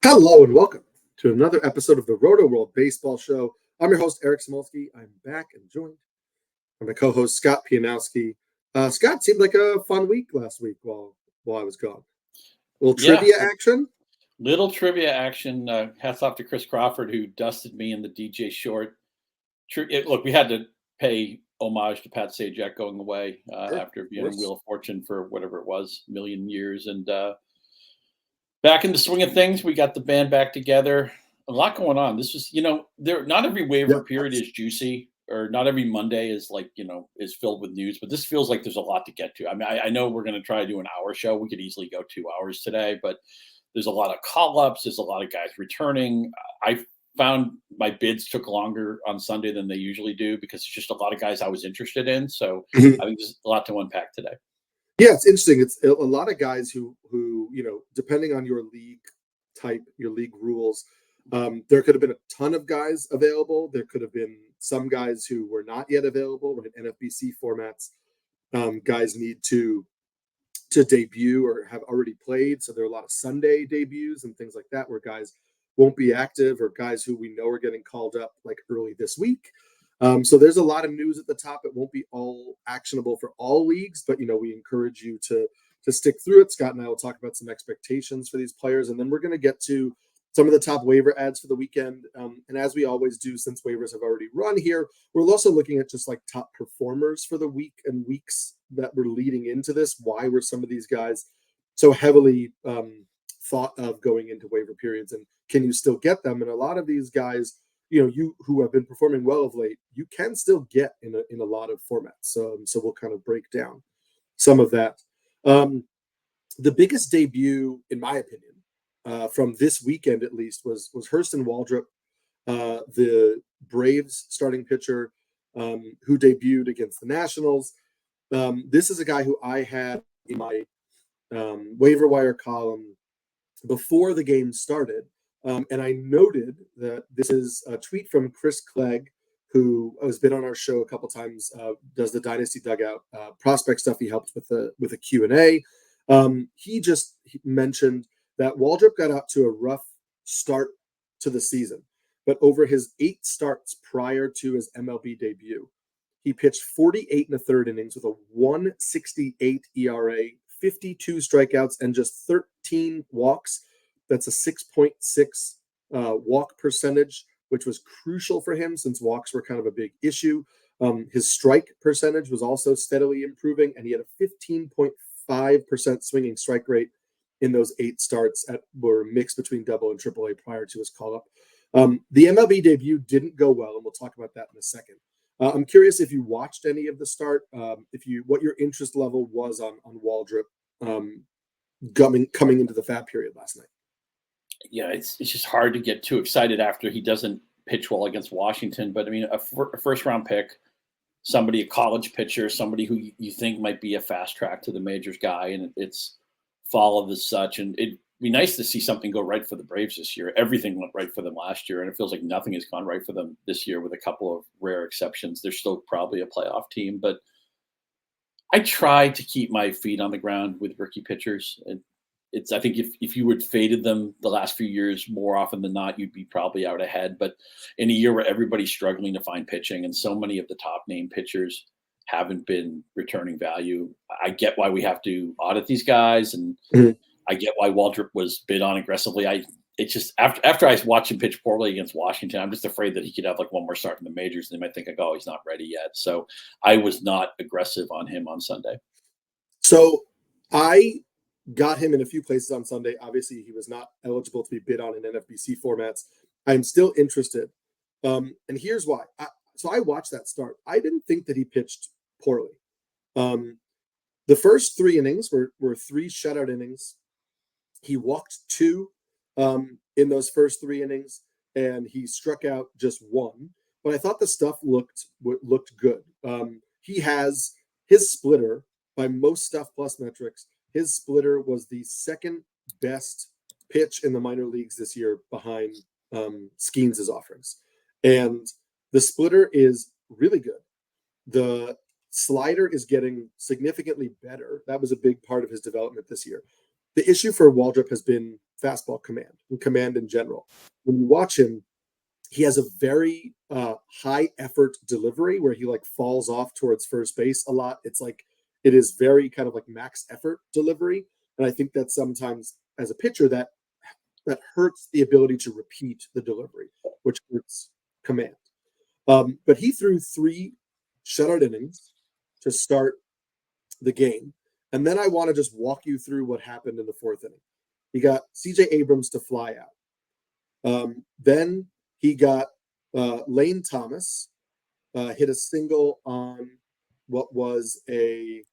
Hello and welcome to another episode of the Rotoworld Baseball Show. I'm your host, Eric Samulski. I'm back and joined by my co-host, Scott Pianowski. Scott, seemed like a fun week last week while I was gone. Trivia action? Little trivia action. Hats off to Chris Crawford, who dusted me in the DJ Short. Look, we had to pay homage to Pat Sajak going away after being in Wheel of Fortune for whatever it was, a million years. And back in the swing of things, we got the band back together. A lot going on. This was, not every waiver period is juicy, or not every Monday is is filled with news, but this feels like there's a lot to get to. I mean, I know we're going to try to do an hour show. We could easily go 2 hours today, but there's a lot of call-ups. There's a lot of guys returning. I found my bids took longer on Sunday than they usually do because it's just a lot of guys I was interested in. So I think there's a lot to unpack today. Yeah, it's interesting. It's a lot of guys who depending on your league type, your league rules, there could have been a ton of guys available. There could have been some guys who were not yet available. Right? NFBC formats, guys need to debut or have already played. So there are a lot of Sunday debuts and things like that where guys won't be active, or guys who we know are getting called up like early this week. So there's a lot of news at the top. It won't be all actionable for all leagues, but we encourage you to stick through it. Scott and I will talk about some expectations for these players, and then we're going to get to some of the top waiver ads for the weekend. And as we always do, since waivers have already run here, we're also looking at just like top performers for the week and weeks that were leading into this. Why were some of these guys so heavily thought of going into waiver periods, and can you still get them? And a lot of these guys, you who have been performing well of late, you can still get in a lot of formats. So we'll kind of break down some of that. The biggest debut, in my opinion, from this weekend at least, was Hurston Waldrep, the Braves starting pitcher, who debuted against the Nationals. This is a guy who I had in my waiver wire column before the game started. And I noted that this is a tweet from Chris Clegg, who has been on our show a couple times, does the Dynasty Dugout prospect stuff. He helped with a Q&A. He just mentioned that Waldrep got out to a rough start to the season, but over his 8 starts prior to his MLB debut, he pitched 48 1/3 innings with a 1.68 ERA, 52 strikeouts, and just 13 walks. That's a 6.6 walk percentage, which was crucial for him since walks were kind of a big issue. His strike percentage was also steadily improving, and he had a 15.5% swinging strike rate in those 8 starts that were mixed between Double and Triple A prior to his call-up. The MLB debut didn't go well, and we'll talk about that in a second. I'm curious if you watched any of the start, what your interest level was on Waldrep coming into the FAB period last night. Yeah, it's just hard to get too excited after he doesn't pitch well against Washington. But I mean, a first-round pick, a college pitcher, somebody who you think might be a fast track to the majors guy, and it's fall of as such. And it'd be nice to see something go right for the Braves this year. Everything went right for them last year, and it feels like nothing has gone right for them this year, with a couple of rare exceptions. They're still probably a playoff team, but I try to keep my feet on the ground with rookie pitchers. And I think if you had faded them the last few years, more often than not, you'd be probably out ahead. But in a year where everybody's struggling to find pitching, and so many of the top name pitchers haven't been returning value, I get why we have to audit these guys, and I get why Waldrep was bid on aggressively. It's just after I watched him pitch poorly against Washington, I'm just afraid that he could have like one more start in the majors, and they might think, oh, he's not ready yet. So I was not aggressive on him on Sunday. So I got him in a few places on Sunday. Obviously, he was not eligible to be bid on in NFBC formats. I'm still interested. And here's why. So I watched that start. I didn't think that he pitched poorly. The first 3 innings were 3 shutout innings. He walked 2 in those first 3 innings, and he struck out just 1. But I thought the stuff looked good. He has his splitter by most Stuff Plus metrics. His splitter was the second best pitch in the minor leagues this year, behind Skeens' offerings. And the splitter is really good. The slider is getting significantly better. That was a big part of his development this year. the issue for Waldrep has been fastball command and command in general. When you watch him, he has a very high effort delivery where he like falls off towards first base a lot. It's like it is very kind of like max effort delivery, and I think that sometimes as a pitcher that hurts the ability to repeat the delivery, which hurts command. But he threw 3 shutout innings to start the game, and then I want to just walk you through what happened in the 4th inning. He got C.J. Abrams to fly out. Then he got Lane Thomas hit a single on what was Lane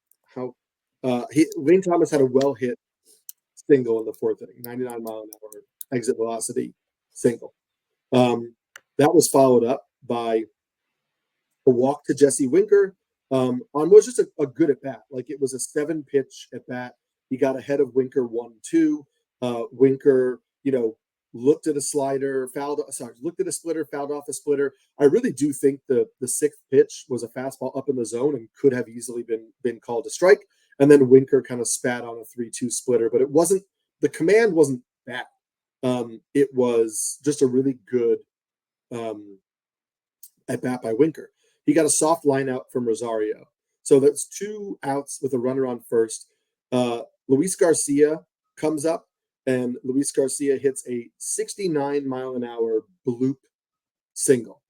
Thomas had a well hit single in the 4th inning, 99 mile an hour exit velocity single. That was followed up by a walk to Jesse Winker on was just a good at bat. Like it was a 7 pitch at bat. He got ahead of Winker 1-2. Winker, looked at a slider, looked at a splitter, fouled off a splitter. I really do think the 6th pitch was a fastball up in the zone and could have easily been called a strike. And then Winker kind of spat on a 3-2 splitter, but the command wasn't bad. It was just a really good at bat by Winker. He got a soft line out from Rosario. So that's 2 outs with a runner on first. Luis Garcia comes up, and Luis Garcia hits a 69 mile an hour bloop single.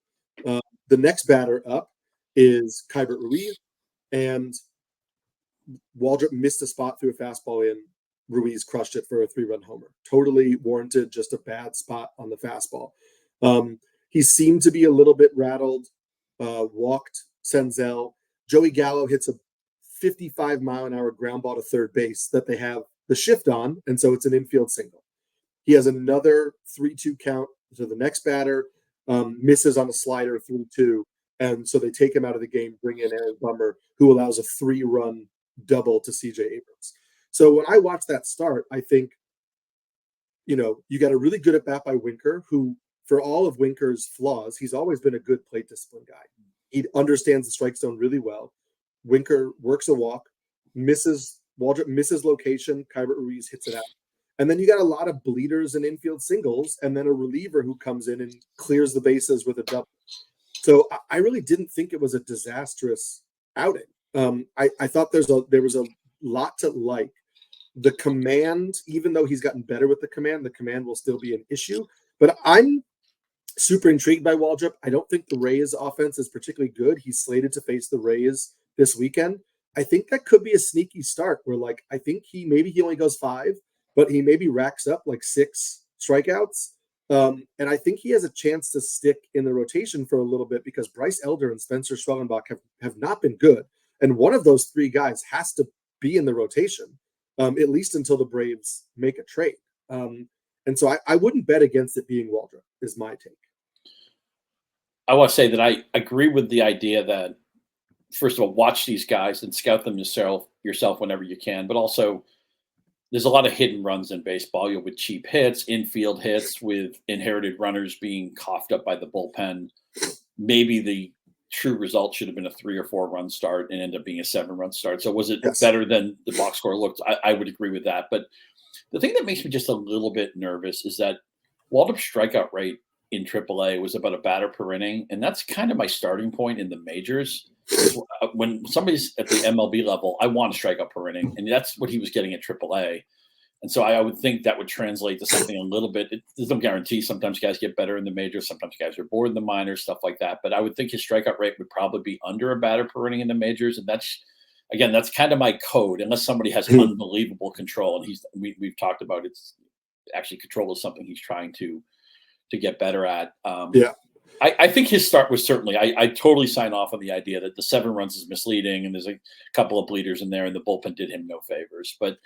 The next batter up is Keibert Ruiz, and Waldrep missed a spot through a fastball in. Ruiz crushed it for a 3-run homer. Totally warranted, just a bad spot on the fastball. He seemed to be a little bit rattled, walked Senzel. Joey Gallo hits a 55 mile an hour ground ball to third base that they have the shift on, and so it's an infield single. He has another 3-2 count to the next batter, misses on a slider 3-2, and so they take him out of the game, bring in Aaron Bummer, who allows a 3-run double to C.J. Abrams. So when I watch that start, I think, you got a really good at bat by Winker, who, for all of Winker's flaws, he's always been a good plate discipline guy. He understands the strike zone really well. Winker works a walk, Waldrep misses location, Keibert Ruiz hits it out. And then you got a lot of bleeders and infield singles, and then a reliever who comes in and clears the bases with a double. So I really didn't think it was a disastrous outing. I thought there was a lot to like. The command, even though he's gotten better with the command will still be an issue. But I'm super intrigued by Waldrep. I don't think the Rays offense is particularly good. He's slated to face the Rays this weekend. I think that could be a sneaky start where, like, I think he only goes 5, but he maybe racks up like 6 strikeouts. And I think he has a chance to stick in the rotation for a little bit because Bryce Elder and Spencer Schwellenbach have not been good. And one of those 3 guys has to be in the rotation, at least until the Braves make a trade. And so I wouldn't bet against it being Waldrop, is my take. I want to say that I agree with the idea that, first of all, watch these guys and scout them yourself whenever you can. But also, there's a lot of hidden runs in baseball, with cheap hits, infield hits, with inherited runners being coughed up by the bullpen. Maybe the true result should have been a 3 or 4 run start and ended up being a 7-run start. So was it better than the box score looked? I would agree with that. But the thing that makes me just a little bit nervous is that Waldrop's strikeout rate in AAA was about a batter per inning. And that's kind of my starting point in the majors. When somebody's at the MLB level, I want a strikeout per inning. And that's what he was getting at AAA. And so I would think that would translate to something a little bit. There's no guarantee. Sometimes guys get better in the majors. Sometimes guys are bored in the minors, stuff like that. But I would think his strikeout rate would probably be under a batter per inning in the majors. And that's kind of my code, unless somebody has unbelievable control. And we've talked about it's actually control is something he's trying to get better at. I think his start was certainly, I totally sign off on the idea that the 7 runs is misleading and there's a couple of bleeders in there and the bullpen did him no favors. But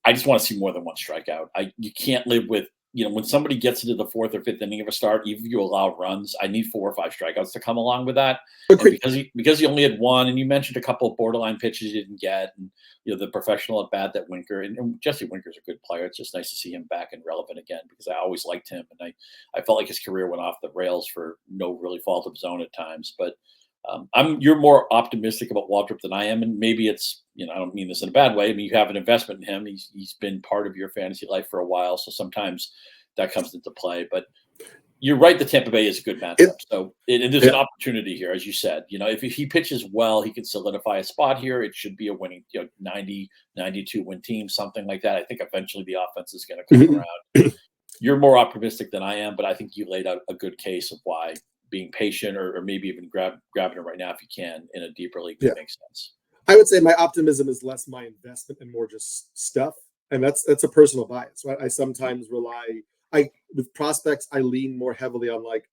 I just want to see more than 1 strikeout. You can't live with, when somebody gets into the 4th or 5th inning of a start, even if you allow runs, I need 4 or 5 strikeouts to come along with that. Because he only had 1, and you mentioned a couple of borderline pitches he didn't get, and the professional at bat that Winker and Jesse Winker's a good player. It's just nice to see him back and relevant again because I always liked him, and I felt like his career went off the rails for no really fault of his own at times. But You're more optimistic about Waldrep than I am, and maybe it's, I don't mean this in a bad way. I mean, you have an investment in him. He's been part of your fantasy life for a while, so sometimes that comes into play. But you're right, the Tampa Bay is a good matchup. So there's an opportunity here, as you said. If he pitches well, he can solidify a spot here. It should be a winning, 90, 92 win team, something like that. I think eventually the offense is going to come around. You're more optimistic than I am, but I think you laid out a good case of why being patient or maybe even grabbing it right now if you can in a deeper league could make sense. I would say my optimism is less my investment and more just stuff. And that's a personal bias, right? I sometimes with prospects, I lean more heavily on like,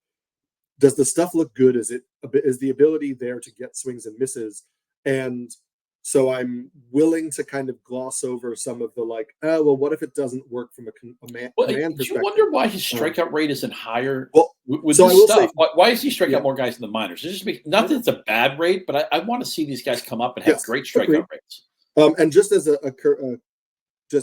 does the stuff look good? Is the ability there to get swings and misses? And so I'm willing to kind of gloss over some of the like, oh, well, what if it doesn't work from a command perspective? Do you wonder why his strikeout rate isn't higher? Well, with so this stuff, why does he strike out more guys in the minors? It's just not that it's a bad rate, but I want to see these guys come up and have great strikeout rates. And just as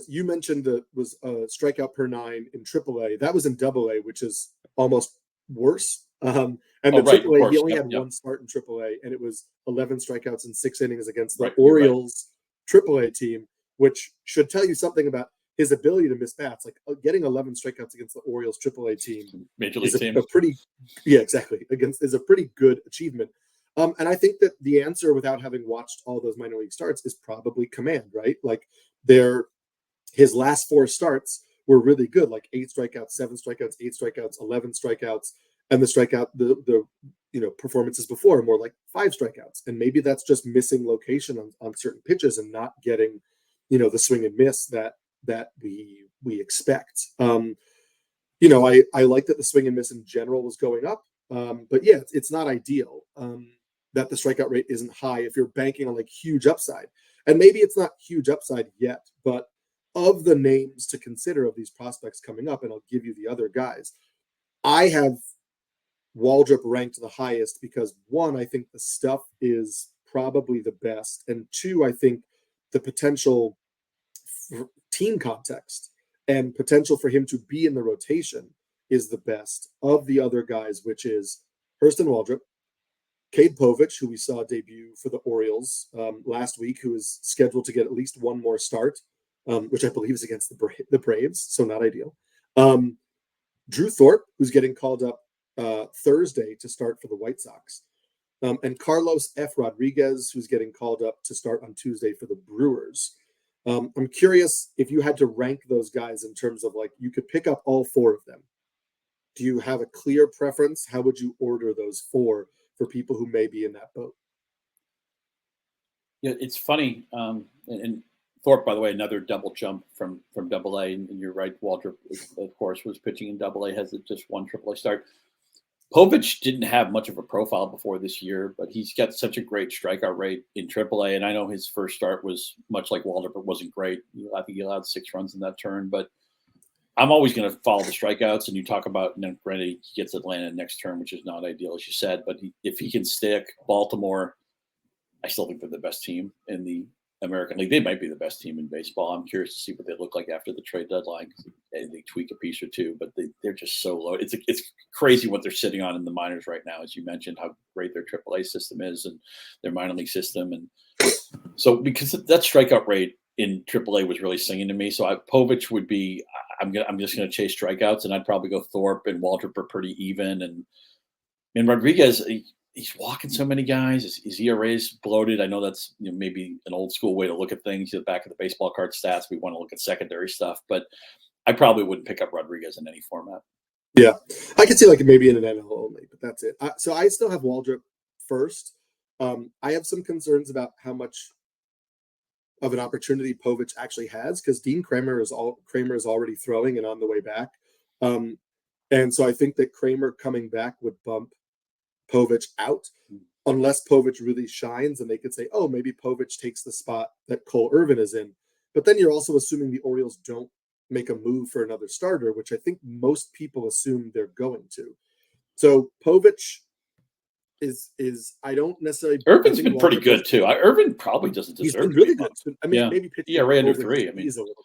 you mentioned was strikeout per 9 in AAA. That was in AA, which is almost worse. And AAA, he only had one start in AAA, and it was 11 strikeouts in 6 innings against the Orioles AAA team, which should tell you something about his ability to miss bats. Like getting 11 strikeouts against the Orioles AAA team, Major League team, is a pretty good achievement. And I think that the answer, without having watched all those minor league starts, is probably command, right? Like his last 4 starts were really good, like 8 strikeouts, 7 strikeouts, 8 strikeouts, 11 strikeouts, and the performances before more like 5 strikeouts. And maybe that's just missing location on certain pitches and not getting, the swing and miss that we expect. I like that the swing and miss in general was going up. But yeah, it's not ideal that the strikeout rate isn't high if you're banking on like huge upside. And maybe it's not huge upside yet, but of the names to consider of these prospects coming up, and I'll give you the other guys, I have Waldrep ranked the highest because 1, I think the stuff is probably the best, and 2, I think the potential for team context and potential for him to be in the rotation is the best of the other guys, which is Hurston Waldrep, Cade Povich, who we saw debut for the Orioles last week, who is scheduled to get at least one more start, which I believe is against the Braves, so not ideal. Drew Thorpe, who's getting called up Thursday to start for the White Sox, and Carlos F. Rodriguez, who's getting called up to start on Tuesday for the Brewers. I'm curious if you had to rank those guys in terms of like, you could pick up all 4 of them. Do you have a clear preference? How would you order those 4 for people who may be in that boat? Yeah, it's funny. And Thorpe, by the way, another double jump from AA, and you're right. Waldrep, of course, was pitching in AA, has just one AAA start. Povich didn't have much of a profile before this year, but he's got such a great strikeout rate in AAA. And I know his first start was much like Waldrep, but wasn't great. I think he allowed 6 runs in that turn. But I'm always going to follow the strikeouts. And you talk about, granted, he gets Atlanta next term, which is not ideal, as you said. But if he can stick Baltimore, I still think they're the best team in the American League. They might be the best team in baseball. I'm curious to see what they look like after the trade deadline. They tweak a piece or two, but they're just so low. It's crazy what they're sitting on in the minors right now, as you mentioned, how great their AAA system is and their minor league system. And so because that strikeout rate in AAA was really singing to me, so Povich would be. I'm just going to chase strikeouts, and I'd probably go Thorpe and Waldrep are pretty even, and Rodriguez. He's walking so many guys. His ERA is bloated. I know that's maybe an old school way to look at things. The back of the baseball card stats, we want to look at secondary stuff, but I probably wouldn't pick up Rodriguez in any format. Yeah, I could see like maybe in an NL only, but that's it. So I still have Waldrep first. I have some concerns about how much of an opportunity Povich actually has because Dean Kramer is already throwing and on the way back, and so I think that Kramer coming back would bump Povich out unless Povich really shines and they could say, oh, maybe Povich takes the spot that Cole Irvin is in. But then you're also assuming the Orioles don't make a move for another starter, which I think most people assume they're going to. So Povich is I don't necessarily. Irvin's been pretty good too. Irvin probably doesn't deserve. He's been really good. Maybe pitching ERA under 3. a little bit.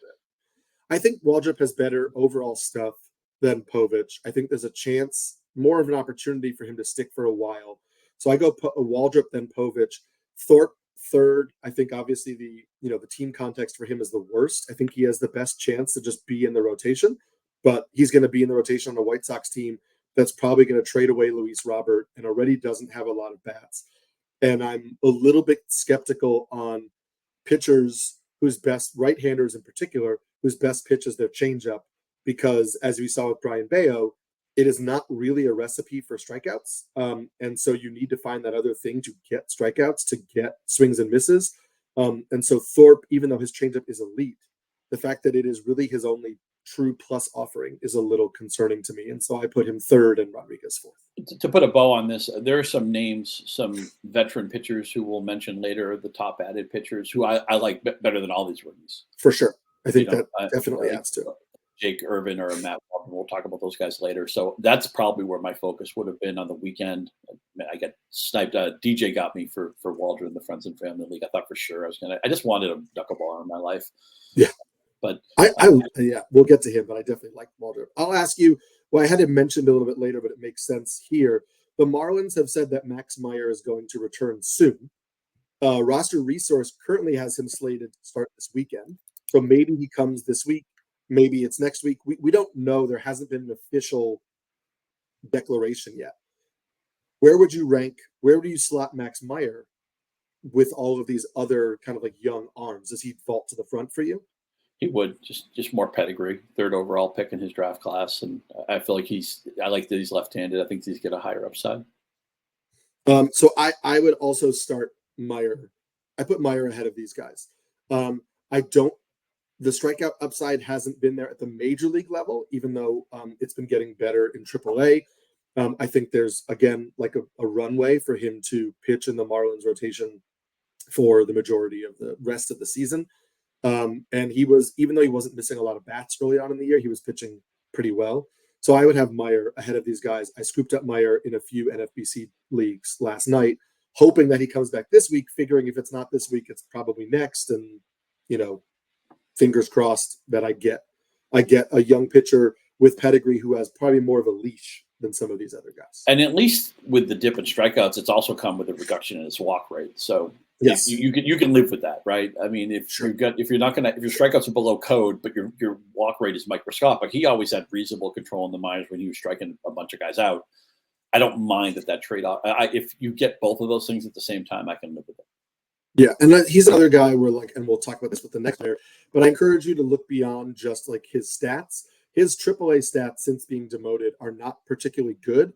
I think Waldrep has better overall stuff than Povich. I think there's a chance, more of an opportunity for him to stick for a while. So I go Waldrep, then Povich, Thorpe third. I think obviously the team context for him is the worst. I think he has the best chance to just be in the rotation, but he's going to be in the rotation on a White Sox team that's probably going to trade away Luis Robert and already doesn't have a lot of bats. And I'm a little bit skeptical on pitchers whose best right-handers in particular, whose best pitch is their changeup, because as we saw with Brian Bayo, it is not really a recipe for strikeouts. And so you need to find that other thing to get strikeouts, to get swings and misses. And so Thorpe, even though his changeup is elite, the fact that it is really his only true plus offering is a little concerning to me. And so I put him third and Rodriguez fourth. To put a bow on this, there are some names, some veteran pitchers who we'll mention later, the top added pitchers who I like better than all these rookies. For sure. I think that definitely adds to it. Jake Irvin or Matt Waldron. We'll talk about those guys later. So that's probably where my focus would have been on the weekend. I got sniped. DJ got me for Waldron, the Friends and Family League. I thought for sure I just wanted a knuckleballer in my life. Yeah. But yeah, we'll get to him, but I definitely like Waldron. I'll ask you, well, I had him mentioned a little bit later, but it makes sense here. The Marlins have said that Max Meyer is going to return soon. Roster Resource currently has him slated to start this weekend. So maybe he comes this week. Maybe it's next week. We don't know. There hasn't been an official declaration yet. Where would you slot Max Meyer with all of these other kind of like young arms? Does he vault to the front for you? He would, just more pedigree, third overall pick in his draft class. And I feel like I like that he's left-handed. I think he's got a higher upside. So I would also start Meyer. I put Meyer ahead of these guys. The strikeout upside hasn't been there at the major league level, even though it's been getting better in AAA. I think there's, again, like a runway for him to pitch in the Marlins rotation for the majority of the rest of the season. And he was, even though he wasn't missing a lot of bats early on in the year, he was pitching pretty well. So I would have Meyer ahead of these guys. I scooped up Meyer in a few NFBC leagues last night, hoping that he comes back this week, figuring if it's not this week, it's probably next. And, fingers crossed that I get a young pitcher with pedigree who has probably more of a leash than some of these other guys. And at least with the dip in strikeouts, it's also come with a reduction in his walk rate. So yes, you can live with that, right? I mean, if your strikeouts are below code, but your walk rate is microscopic, he always had reasonable control in the minors when he was striking a bunch of guys out. I don't mind that trade off. If you get both of those things at the same time, I can live with it. Yeah, and he's another guy where and we'll talk about this with the next player, but I encourage you to look beyond just like his stats. His AAA stats since being demoted are not particularly good.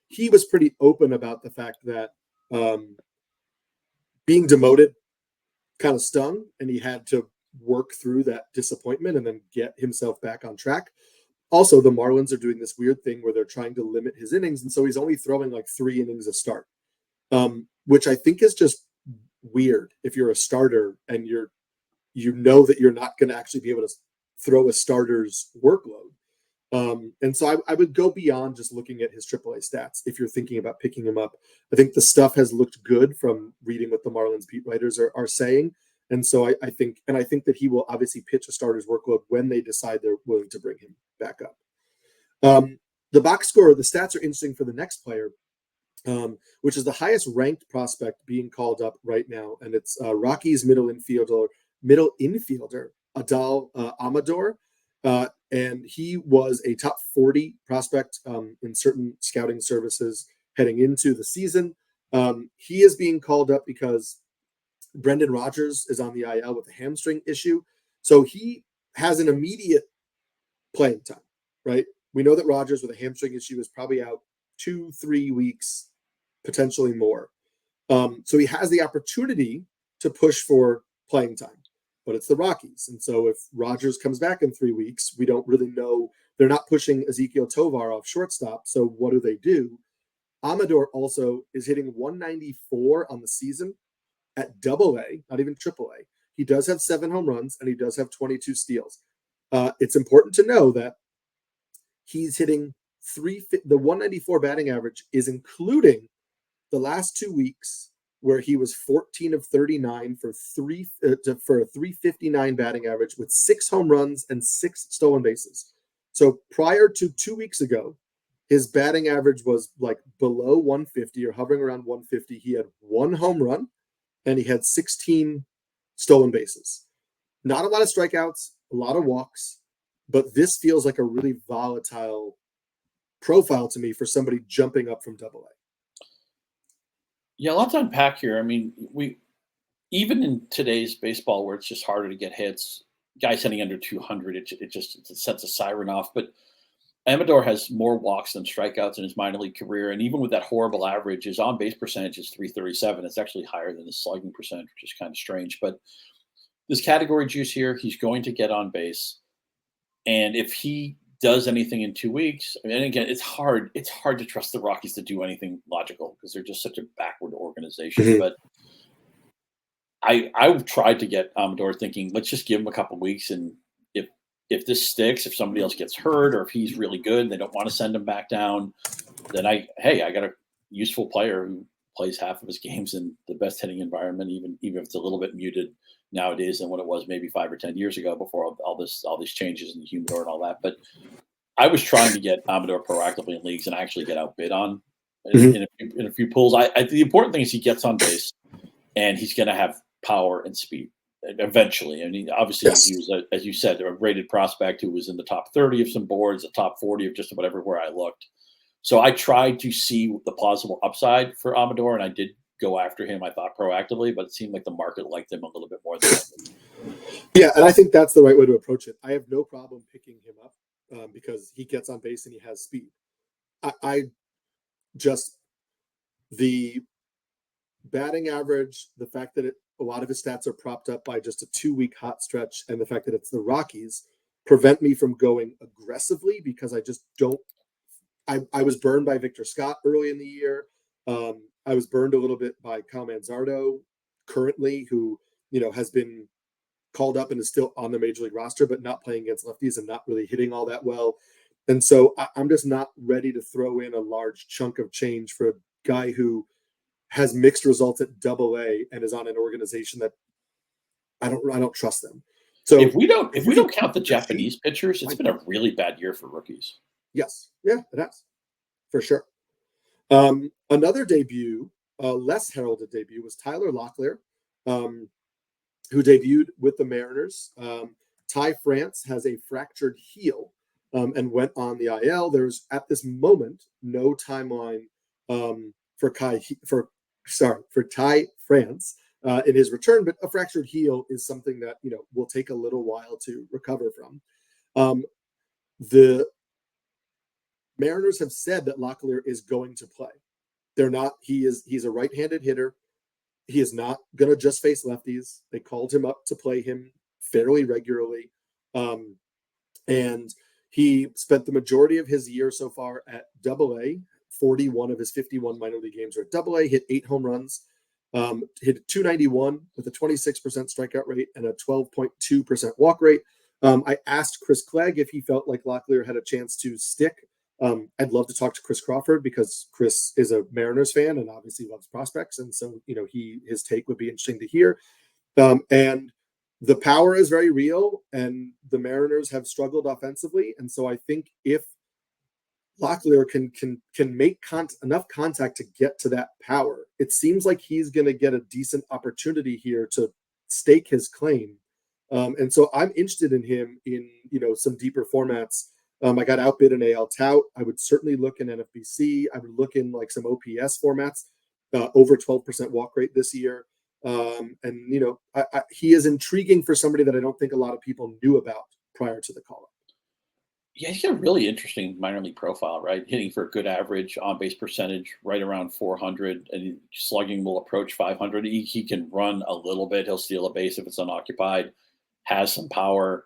He was pretty open about the fact that being demoted kind of stung, and he had to work through that disappointment and then get himself back on track. Also, the Marlins are doing this weird thing where they're trying to limit his innings, and so he's only throwing like 3 innings a start, which I think is just weird if you're a starter and you know that you're not going to actually be able to throw a starter's workload. And so I would go beyond just looking at his AAA stats if you're thinking about picking him up. I think the stuff has looked good from reading what the Marlins beat writers are saying. And so I think that he will obviously pitch a starter's workload when they decide they're willing to bring him back up. The box score, the stats are interesting for the next player, which is the highest ranked prospect being called up right now. And it's Rockies middle infielder, Adael Amador. And he was a top 40 prospect in certain scouting services heading into the season. He is being called up because Brendan Rodgers is on the IL with a hamstring issue. So he has an immediate playing time, right? We know that Rodgers with a hamstring issue is probably out 2-3 weeks, potentially more. So he has the opportunity to push for playing time, but it's the Rockies. And so if Rodgers comes back in 3 weeks, we don't really know. They're not pushing Ezekiel Tovar off shortstop. So what do? Amador also is hitting 194 on the season at AA, not even AAA. He does have 7 home runs and he does have 22 steals. It's important to know that he's hitting the 194 batting average is including the last 2 weeks where he was 14 of 39 for a 359 batting average with 6 home runs and 6 stolen bases. So prior to 2 weeks ago, His batting average was like below 150 or hovering around 150. He had 1 home run and he had 16 stolen bases. Not a lot of strikeouts, a lot of walks, but this feels like a really volatile profile to me for somebody jumping up from Double A. Yeah, a lot to unpack here. I mean, even in today's baseball where it's just harder to get hits, guys hitting under 200, it sets a siren off. But Amador has more walks than strikeouts in his minor league career, and even with that horrible average, his on-base percentage is 337. It's actually higher than his slugging percentage, which is kind of strange. But this category juice here, he's going to get on base, and if he does anything in 2 weeks, and again, it's hard to trust the Rockies to do anything logical because they're just such a backward organization. Mm-hmm. But I tried to get Amador thinking, let's just give him a couple weeks, and if this sticks, if somebody else gets hurt, or if he's really good and they don't want to send him back down, then I got a useful player who plays half of his games in the best hitting environment, even if it's a little bit muted nowadays than what it was maybe 5 or 10 years ago before all these changes in the humidor and all that. But I was trying to get Amador proactively in leagues, and I actually get outbid on in a few pools. The important thing is he gets on base, and he's going to have power and speed eventually. I mean, obviously, Yes. he was, as you said, a rated prospect who was in the top 30 of some boards, the top 40 of just about everywhere I looked. So I tried to see the plausible upside for Amador, and I did go after him, I thought, proactively, but it seemed like the market liked him a little bit more than I did. Yeah, and I think that's the right way to approach it. I have no problem picking him up because he gets on base and he has speed. I just, the batting average, the fact that a lot of his stats are propped up by just a 2-week hot stretch, and the fact that it's the Rockies prevent me from going aggressively because I just don't. I was burned by Victor Scott early in the year. I was burned a little bit by Kyle Manzardo currently, who has been called up and is still on the major league roster, but not playing against lefties and not really hitting all that well. And so I'm just not ready to throw in a large chunk of change for a guy who has mixed results at Double A and is on an organization that I don't trust them. So if we don't count the Japanese pitchers, it's been a really bad year for rookies. Yes, yeah, it has for sure. Another debut, less heralded debut, was Tylor Locklear, who debuted with the Mariners. Ty France has a fractured heel and went on the IL. There's at this moment no timeline for Ty France in his return, but a fractured heel is something that will take a little while to recover from. The Mariners have said that Locklear is going to play. They're not. He's a right-handed hitter. He is not going to just face lefties. They called him up to play him fairly regularly. And he spent the majority of his year so far at Double A. 41 of his 51 minor league games are at Double A. Hit 8 home runs. Hit 291 with a 26% strikeout rate and a 12.2% walk rate. I asked Chris Clegg if he felt like Locklear had a chance to stick. I'd love to talk to Chris Crawford because Chris is a Mariners fan and obviously loves prospects. And so, his take would be interesting to hear. And the power is very real, and the Mariners have struggled offensively. And so I think if Locklear can make enough contact to get to that power, it seems like he's going to get a decent opportunity here to stake his claim. And so I'm interested in him in, some deeper formats. I got outbid in AL Tout. I would certainly look in NFBC. I would look in like some OPS formats, over 12% walk rate this year. He is intriguing for somebody that I don't think a lot of people knew about prior to the call-up. Yeah, he's got a really interesting minor league profile, right? Hitting for a good average, on-base percentage right around 400, and slugging will approach 500. He can run a little bit. He'll steal a base if it's unoccupied, has some power.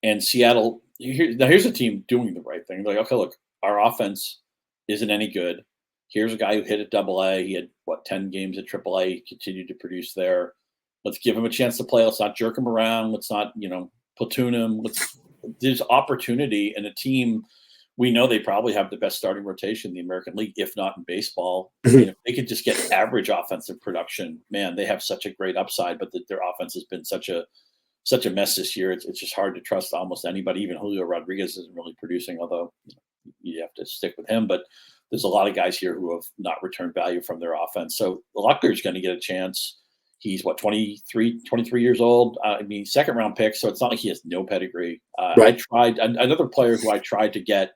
And Seattle, here's a team doing the right thing. They're like, okay, look, our offense isn't any good. Here's a guy who hit at Double A. He had, 10 games at Triple A. He continued to produce there. Let's give him a chance to play. Let's not jerk him around. Let's not, platoon him. There's opportunity in a team. We know they probably have the best starting rotation in the American League, if not in baseball. If they could just get average offensive production, man, they have such a great upside. But their offense has been such a mess this year. It's just hard to trust almost anybody. Even Julio Rodriguez isn't really producing, although you have to stick with him. But there's a lot of guys here who have not returned value from their offense. So Locklear is going to get a chance. He's 23 years old. I mean, second round pick. So it's not like he has no pedigree. Right. I tried another player who I tried to get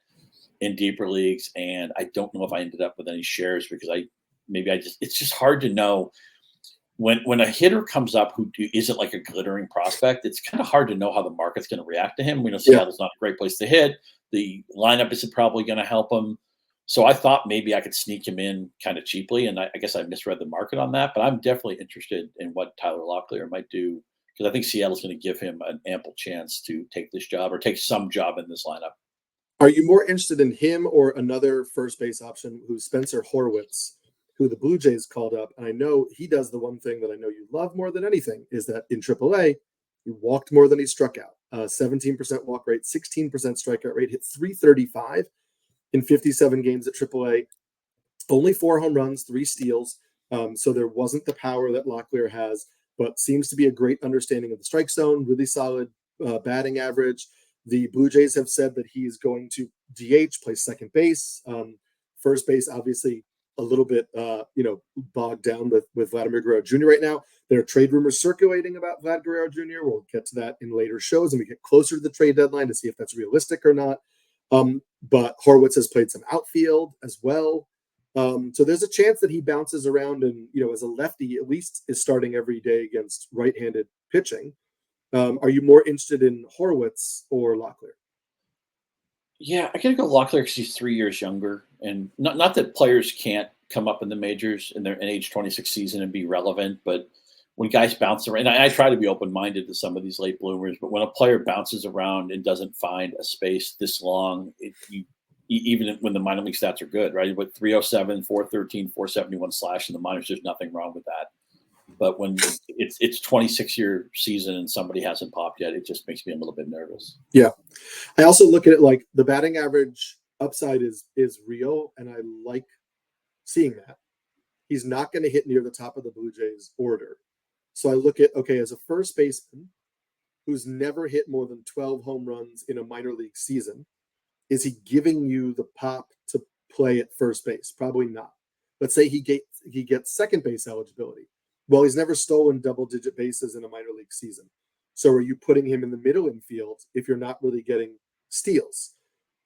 in deeper leagues, and I don't know if I ended up with any shares because it's just hard to know when a hitter comes up who isn't like a glittering prospect. It's kind of hard to know how the market's going to react to him. We know Seattle's not a great place to hit. The lineup isn't probably going to help him. So I thought maybe I could sneak him in kind of cheaply, and I guess I misread the market on that. But I'm definitely interested in what Tylor Locklear might do because I think Seattle's going to give him an ample chance to take this job or take some job in this lineup. Are you more interested in him or another first base option who's Spencer Horwitz, who the Blue Jays called up? And I know he does the one thing that I know you love more than anything is that in AAA, he walked more than he struck out. 17% walk rate, 16% strikeout rate, hit .335 in 57 games at AAA. Only 4 home runs, 3 steals. So there wasn't the power that Locklear has, but seems to be a great understanding of the strike zone, really solid batting average. The Blue Jays have said that he's going to DH, play second base. First base, obviously, a little bit, bogged down with Vladimir Guerrero Jr. right now. There are trade rumors circulating about Vlad Guerrero Jr. We'll get to that in later shows, and we get closer to the trade deadline to see if that's realistic or not. But Horwitz has played some outfield as well. So there's a chance that he bounces around and, as a lefty, at least is starting every day against right-handed pitching. Are you more interested in Horwitz or Locklear? Yeah, I gotta go Locklear because he's 3 years younger, and not that players can't come up in the majors in their age 26 season and be relevant, but when guys bounce around, and I try to be open-minded to some of these late bloomers, but when a player bounces around and doesn't find a space this long, even when the minor league stats are good, right? With 307, 413, 471 slash in the minors, there's nothing wrong with that. But when it's 26-year season and somebody hasn't popped yet, it just makes me a little bit nervous. Yeah. I also look at it like the batting average upside is real, and I like seeing that. He's not going to hit near the top of the Blue Jays order. So I look at, okay, as a first baseman who's never hit more than 12 home runs in a minor league season, is he giving you the pop to play at first base? Probably not. Let's say he gets second base eligibility. Well, he's never stolen double-digit bases in a minor league season. So are you putting him in the middle infield if you're not really getting steals?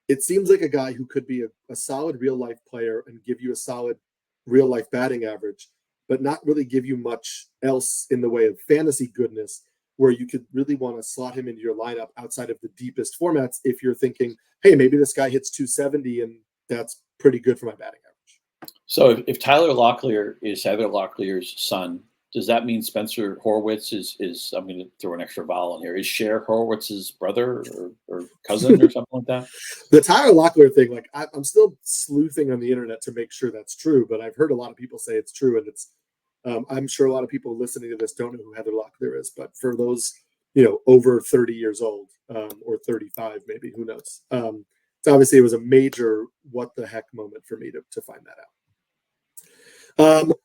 It seems like a guy who could be a solid real-life player and give you a solid real-life batting average, but not really give you much else in the way of fantasy goodness where you could really want to slot him into your lineup outside of the deepest formats if you're thinking, hey, maybe this guy hits 270 and that's pretty good for my batting average. So if Tylor Locklear is Heather Locklear's son, does that mean Spencer Horwitz is I'm going to throw an extra vowel in here, is Cher Horwitz's brother or cousin or something like that? The Tylor Locklear thing, like I'm still sleuthing on the internet to make sure that's true, but I've heard a lot of people say it's true, and it's I'm sure a lot of people listening to this don't know who Heather Locklear is, but for those, over 30 years old or 35, maybe, who knows? So obviously it was a major what the heck moment for me to find that out.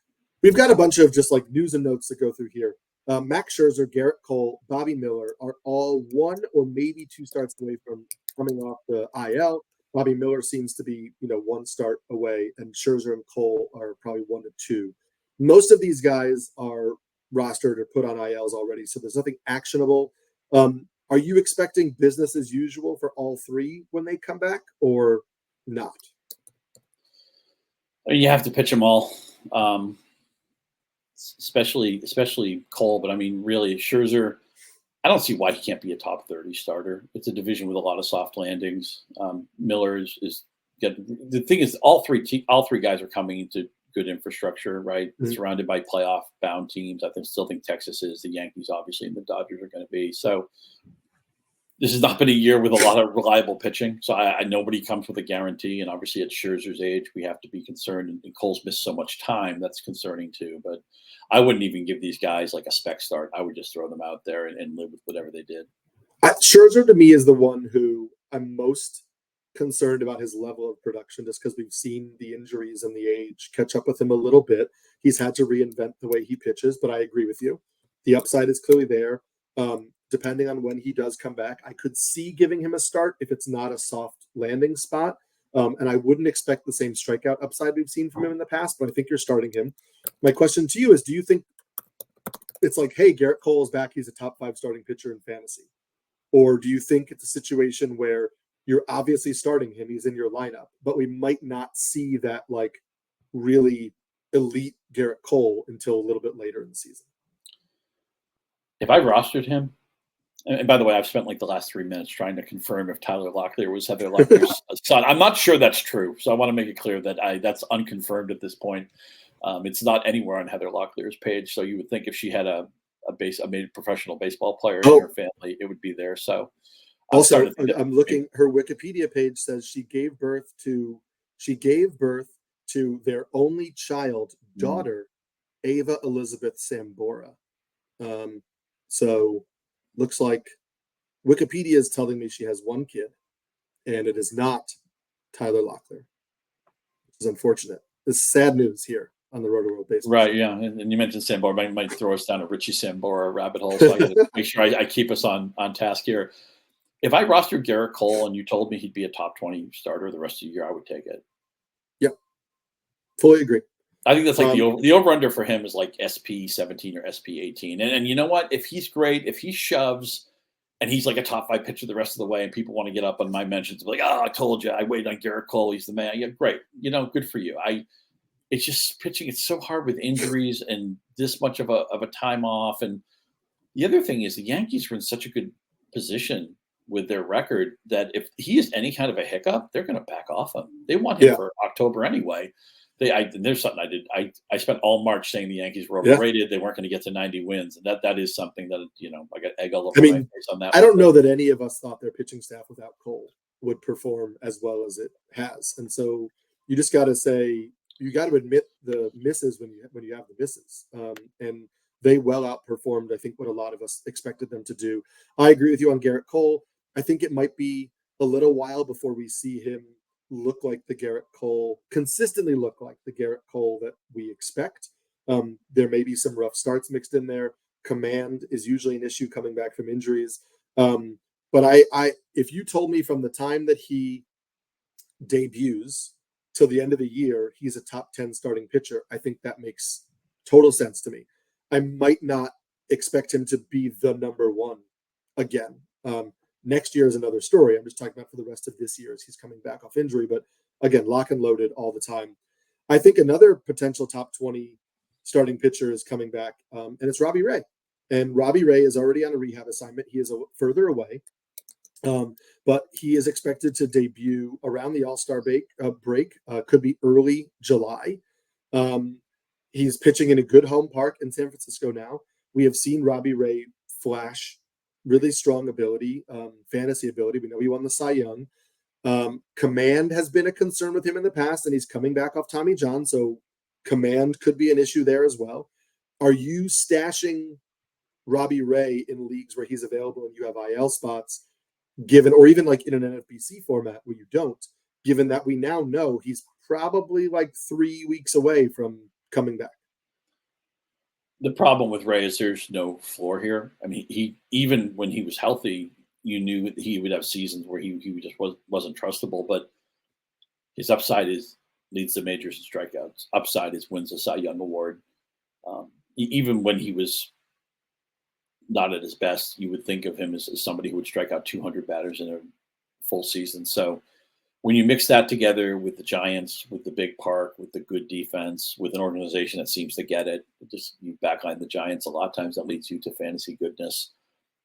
We've got a bunch of just like news and notes to go through here. Max Scherzer, Gerrit Cole, Bobby Miller are all 1 or maybe 2 starts away from coming off the IL. Bobby Miller seems to be, 1 start away, and Scherzer and Cole are probably 1 to 2. Most of these guys are rostered or put on ILs already, so there's nothing actionable. Are you expecting business as usual for all 3 when they come back, or not? You have to pitch them all, especially Cole. But I mean, really, Scherzer, I don't see why he can't be a top 30 starter. It's a division with a lot of soft landings. Miller is good. The thing is, all three guys are coming into good infrastructure, right? Mm-hmm. Surrounded by playoff bound teams. I still think Texas is, the Yankees obviously, and the Dodgers are going to be. So this has not been a year with a lot of reliable pitching. So nobody comes with a guarantee. And obviously at Scherzer's age, we have to be concerned. And Cole's missed so much time. That's concerning too. But I wouldn't even give these guys like a spec start. I would just throw them out there and live with whatever they did. Scherzer to me is the one who I'm most concerned about his level of production, just because we've seen the injuries and the age catch up with him a little bit. He's had to reinvent the way he pitches, but I agree with you. The upside is clearly there. Depending on when he does come back, I could see giving him a start if it's not a soft landing spot. And I wouldn't expect the same strikeout upside we've seen from him in the past, but I think you're starting him. My question to you is, do you think it's like, hey, Gerrit Cole is back, he's a top 5 starting pitcher in fantasy? Or do you think it's a situation where you're obviously starting him, he's in your lineup, but we might not see that like really elite Gerrit Cole until a little bit later in the season? If I rostered him, and by the way, I've spent like the last 3 minutes trying to confirm if Tyler Locklear was Heather Locklear's son. I'm not sure that's true, so I want to make it clear that that's unconfirmed at this point. It's not anywhere on Heather Locklear's page, so you would think if she had a professional baseball player in her family, it would be there. So also, I'm looking. Her Wikipedia page says she gave birth to their only child, daughter, Ava Elizabeth Sambora. So looks like Wikipedia is telling me she has one kid, and it is not Tyler Locklear, which is unfortunate. This is sad news here on the Rotoworld baseball. Right, yeah. And you mentioned Sambora. Might throw us down a Richie Sambora rabbit hole, so I got to make sure I keep us on task here. If I rostered Gerrit Cole and you told me he'd be a top 20 starter the rest of the year, I would take it. Yep. Fully agree. I think that's like the over-under for him is like SP 17 or SP 18. And you know what? If he's great, if he shoves and he's like a top 5 pitcher the rest of the way and people want to get up on my mentions, like, oh, I told you, I waited on Gerrit Cole. He's the man. Yeah, great. Good for you. It's just pitching. It's so hard with injuries and this much of a time off. And the other thing is the Yankees are in such a good position with their record that if he is any kind of a hiccup, they're going to back off him. They want him for October anyway. There's something I did. I spent all March saying the Yankees were overrated. They weren't going to get to 90 wins. And that is something that, I got egg all over my face on that. I don't know that any of us thought their pitching staff without Cole would perform as well as it has. And so you just got to say, you got to admit the misses when you have the misses. And they well outperformed, I think, what a lot of us expected them to do. I agree with you on Gerrit Cole. I think it might be a little while before we see him look like the Gerrit Cole, consistently look like the Gerrit Cole that we expect. There may be some rough starts mixed in there. Command is usually an issue coming back from injuries. But if you told me from the time that he debuts till the end of the year, he's a top 10 starting pitcher, I think that makes total sense to me. I might not expect him to be the number one again. Next year is another story. I'm just talking about for the rest of this year as he's coming back off injury. But again, lock and loaded all the time. I think another potential top 20 starting pitcher is coming back, and it's Robbie Ray. And Robbie Ray is already on a rehab assignment. He is further away, but he is expected to debut around the All-Star break. Could be early July. He's pitching in a good home park in San Francisco now. We have seen Robbie Ray flash really strong ability, fantasy ability. We know he won the Cy Young. Command has been a concern with him in the past, and he's coming back off Tommy John, so command could be an issue there as well. Are you stashing Robbie Ray in leagues where he's available and you have IL spots, given, or even like in an NFBC format where you don't, given that we now know he's probably like 3 weeks away from coming back? The problem with Ray is there's no floor here. I mean, he even when he was healthy, you knew he would have seasons where he just wasn't trustable. But his upside leads the majors in strikeouts. Upside wins the Cy Young Award. Even when he was not at his best, you would think of him as somebody who would strike out 200 batters in a full season. So when you mix that together with the Giants, with the big park, with the good defense, with an organization that seems to get it, just you backline the Giants, a lot of times that leads you to fantasy goodness.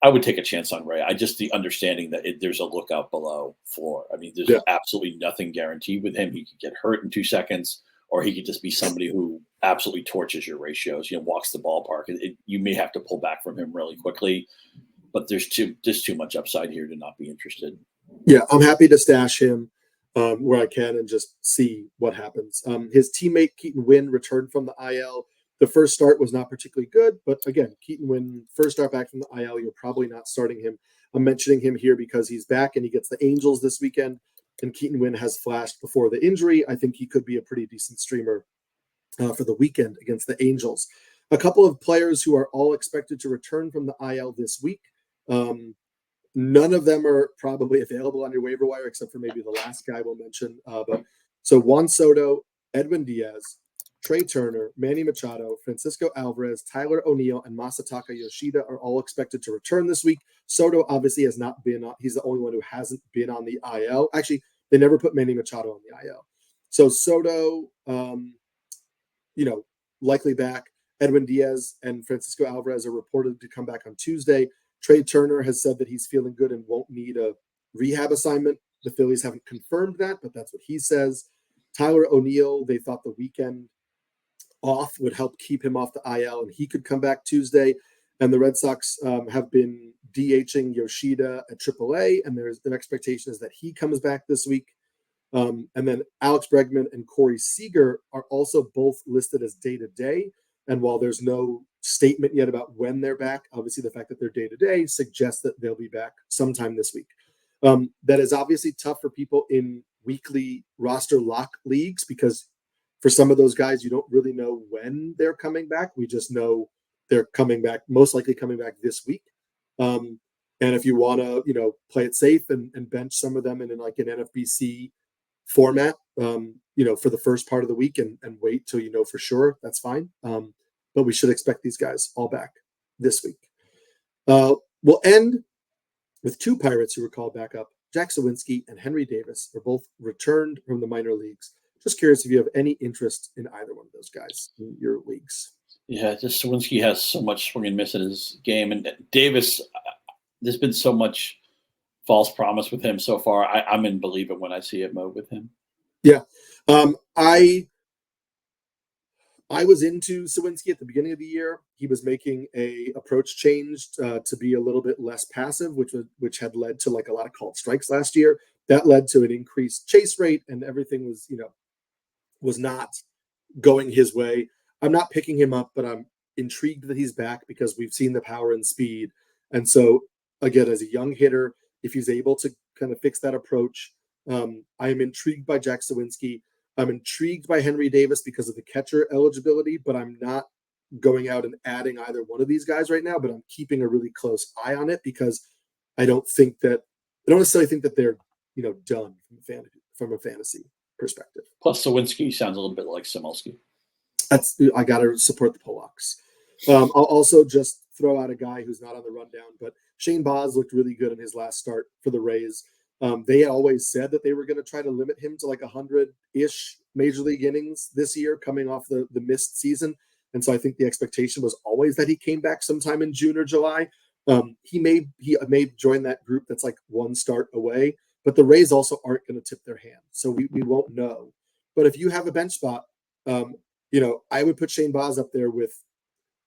I would take a chance on Ray. The understanding that there's a lookout below floor. I mean, there's absolutely nothing guaranteed with him. He could get hurt in 2 seconds, or he could just be somebody who absolutely torches your ratios, walks the ballpark. You may have to pull back from him really quickly, but there's too much upside here to not be interested. Yeah, I'm happy to stash him where I can and just see what happens. His teammate Keaton Winn returned from the IL. The first start was not particularly good, but again, Keaton Winn, first start back from the IL, you're probably not starting him. I'm mentioning him here because he's back and he gets the Angels this weekend, and Keaton Winn has flashed before the injury. I think he could be a pretty decent streamer for the weekend against the Angels. A couple of players who are all expected to return from the IL this week. None of them are probably available on your waiver wire, except for maybe the last guy we'll mention. But so Juan Soto, Edwin Diaz, Trey Turner, Manny Machado, Francisco Alvarez, Tyler O'Neill, and Masataka Yoshida are all expected to return this week. Soto obviously has not been on. He's the only one who hasn't been on the IL. Actually, they never put Manny Machado on the IL. So Soto, likely back. Edwin Diaz and Francisco Alvarez are reported to come back on Tuesday. Trey Turner has said that he's feeling good and won't need a rehab assignment. The Phillies haven't confirmed that, but that's what he says. Tyler O'Neill, they thought the weekend off would help keep him off the IL, and he could come back Tuesday. And the Red Sox have been DHing Yoshida at AAA, and there's an expectation is that he comes back this week. And then Alex Bregman and Corey Seager are also both listed as day-to-day. And while there's no statement yet about when they're back, obviously the fact that they're day-to-day suggests that they'll be back sometime this week. That is obviously tough for people in weekly roster lock leagues because for some of those guys, you don't really know when they're coming back. We just know they're coming back, most likely coming back this week. And if you want to, play it safe and bench some of them in like an NFBC format, for the first part of the week and wait till you know for sure, that's fine. But we should expect these guys all back this week. We'll end with two Pirates who were called back up. Jack Sawinski and Henry Davis are both returned from the minor leagues. Just curious if you have any interest in either one of those guys in your leagues. Yeah, just Sawinski has so much swing and miss in his game. And Davis, there's been so much false promise with him so far. I'm in believe it when I see it mode with him. Yeah. I was into Sawinski at the beginning of the year. He was making a approach change to be a little bit less passive, which had led to like a lot of called strikes last year. That led to an increased chase rate, and everything was not going his way. I'm not picking him up, but I'm intrigued that he's back because we've seen the power and speed. And so, again, as a young hitter, if he's able to kind of fix that approach, I am intrigued by Jack Sawinski. I'm intrigued by Henry Davis because of the catcher eligibility, but I'm not going out and adding either one of these guys right now, but I'm keeping a really close eye on it because I don't necessarily think that they're, done from a fantasy perspective. Plus, Sawinski sounds a little bit like Samulski. I got to support the Polacks. I'll also just throw out a guy who's not on the rundown, but Shane Baz looked really good in his last start for the Rays. They always said that they were going to try to limit him to like 100-ish major league innings this year coming off the missed season. And so I think the expectation was always that he came back sometime in June or July. He may join that group that's like one start away, but the Rays also aren't going to tip their hand. So we won't know. But if you have a bench spot, I would put Shane Baz up there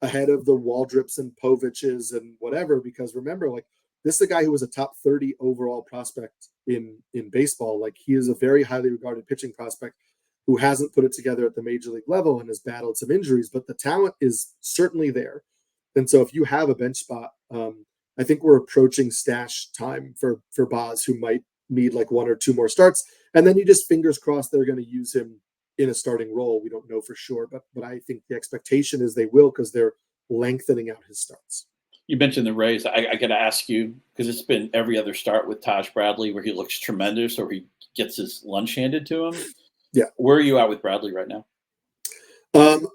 ahead of the Waldreps and Poviches and whatever, because remember, like, this is a guy who was a top 30 overall prospect in baseball. Like, he is a very highly regarded pitching prospect who hasn't put it together at the major league level and has battled some injuries, but the talent is certainly there. And so if you have a bench spot, I think we're approaching stash time for Baz, who might need like one or two more starts. And then you just fingers crossed they're going to use him in a starting role. We don't know for sure, but I think the expectation is they will, because they're lengthening out his starts. You mentioned the Rays. I got to ask you, because it's been every other start with Taj Bradley where he looks tremendous or he gets his lunch handed to him. Yeah. Where are you at with Bradley right now?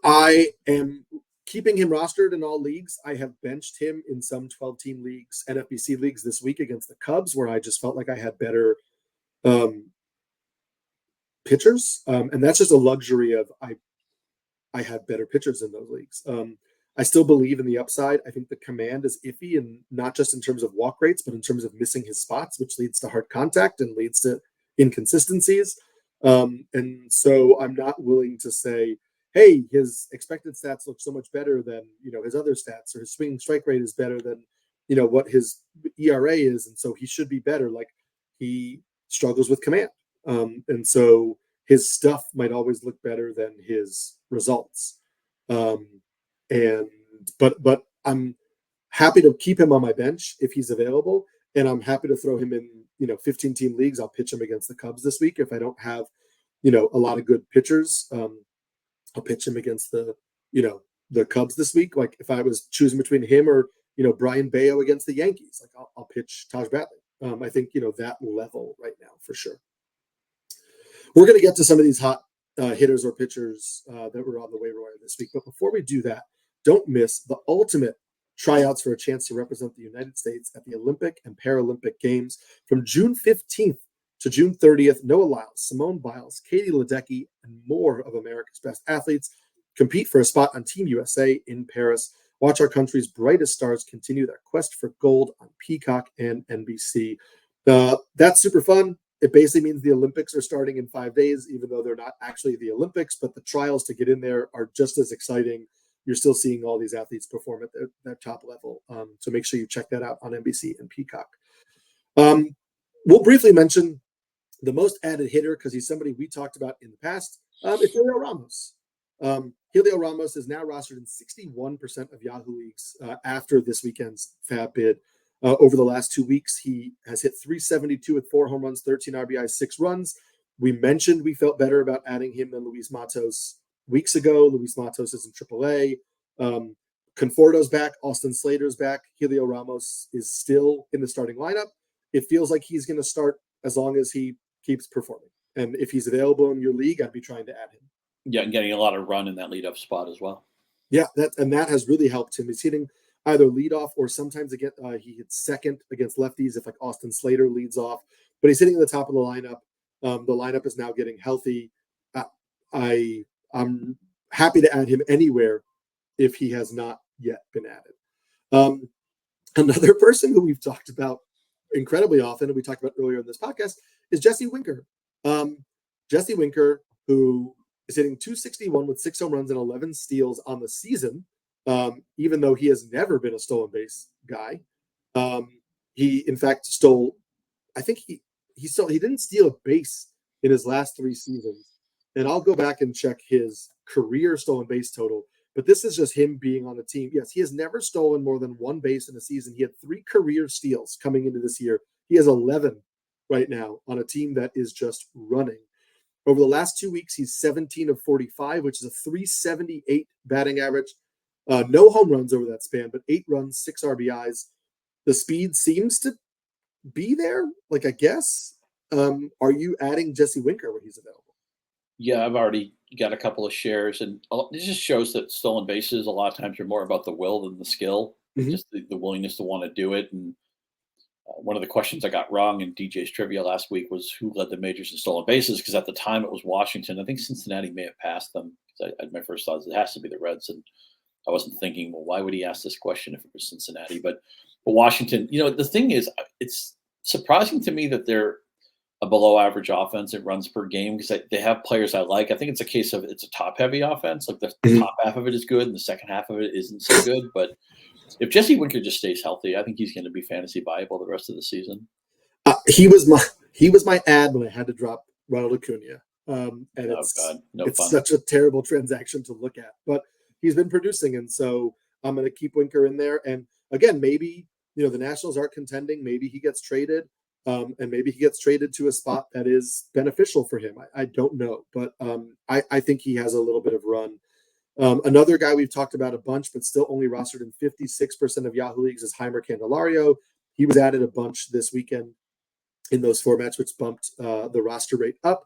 I am keeping him rostered in all leagues. I have benched him in some 12-team leagues, NFBC leagues this week against the Cubs, where I just felt like I had better pitchers. And that's just a luxury of I had better pitchers in those leagues. I still believe in the upside. I think the command is iffy, and not just in terms of walk rates, but in terms of missing his spots, which leads to hard contact and leads to inconsistencies. And so I'm not willing to say, hey, his expected stats look so much better than, his other stats, or his swinging strike rate is better than, what his ERA is. And so he should be better. Like, he struggles with command. And so his stuff might always look better than his results. But I'm happy to keep him on my bench if he's available. And I'm happy to throw him in, 15-team leagues. I'll pitch him against the Cubs this week. If I don't have, a lot of good pitchers, I'll pitch him against the Cubs this week. Like, if I was choosing between him or Brian Bayo against the Yankees. Like I'll pitch Taj Bradley. I think, that level right now for sure. We're going to get to some of these hot hitters or pitchers that were on the waiver wire this week. But before we do that, don't miss the ultimate tryouts for a chance to represent the United States at the Olympic and Paralympic Games from June 15th to June 30th. Noah Lyles, Simone Biles, Katie Ledecky, and more of America's best athletes compete for a spot on Team USA in Paris. Watch our country's brightest stars continue their quest for gold on Peacock and NBC. That's super fun. It basically means the Olympics are starting in 5 days, even though they're not actually the Olympics, but the trials to get in there are just as exciting. You're still seeing all these athletes perform at their top level. So make sure you check that out on NBC and Peacock. We'll briefly mention the most added hitter because he's somebody we talked about in the past. It's Heliot Ramos. Heliot Ramos is now rostered in 61% of Yahoo leagues after this weekend's FAB bid. Over the last 2 weeks, he has hit 372 with 4 home runs, 13 RBIs, 6 runs. We mentioned we felt better about adding him than Luis Matos weeks ago. Luis Matos is in AAA. Conforto's back. Austin Slater's back. Heliot Ramos is still in the starting lineup. It feels like he's going to start as long as he keeps performing. And if he's available in your league, I'd be trying to add him. Yeah, and getting a lot of run in that leadoff spot as well. Yeah, that has really helped him. He's hitting either leadoff or sometimes again he hits second against lefties if like Austin Slater leads off. But he's hitting at the top of the lineup. The lineup is now getting healthy. I'm happy to add him anywhere if he has not yet been added. Another person who we've talked about incredibly often, and we talked about earlier in this podcast, is Jesse Winker. Jesse Winker, who is hitting 261 with 6 home runs and 11 steals on the season, even though he has never been a stolen base guy. He, in fact, stole, I think he didn't steal a base in his last 3 seasons. And I'll go back and check his career stolen base total. But this is just him being on the team. Yes, he has never stolen more than 1 base in a season. He had 3 career steals coming into this year. He has 11 right now on a team that is just running. Over the last 2 weeks, he's 17 of 45, which is a 378 batting average. No home runs over that span, but 8 runs, 6 RBIs. The speed seems to be there, like I guess. Are you adding Jesse Winker when he's available? Yeah, I've already got a couple of shares, and this just shows that stolen bases a lot of times are more about the will than the skill, just the willingness to want to do it. And one of the questions I got wrong in DJ's trivia last week was who led the majors in stolen bases, because at the time it was Washington. I think Cincinnati may have passed them. My first thought is it has to be the Reds, and I wasn't thinking, well, why would he ask this question if it was Cincinnati? But Washington, the thing is, it's surprising to me that they're a below average offense in runs per game because they have players I like. I think it's a case of it's a top heavy offense. Like the top half of it is good and the second half of it isn't so good. But if Jesse Winker just stays healthy, I think he's going to be fantasy viable the rest of the season. He was my ad when I had to drop Ronald Acuna. And it's such a terrible transaction to look at. But he's been producing, and so I'm going to keep Winker in there. And again, maybe the Nationals aren't contending. Maybe he gets traded. And maybe he gets traded to a spot that is beneficial for him. I don't know, but I think he has a little bit of run. Another guy we've talked about a bunch, but still only rostered in 56% of Yahoo leagues is Jeimer Candelario. He was added a bunch this weekend in those formats, which bumped the roster rate up.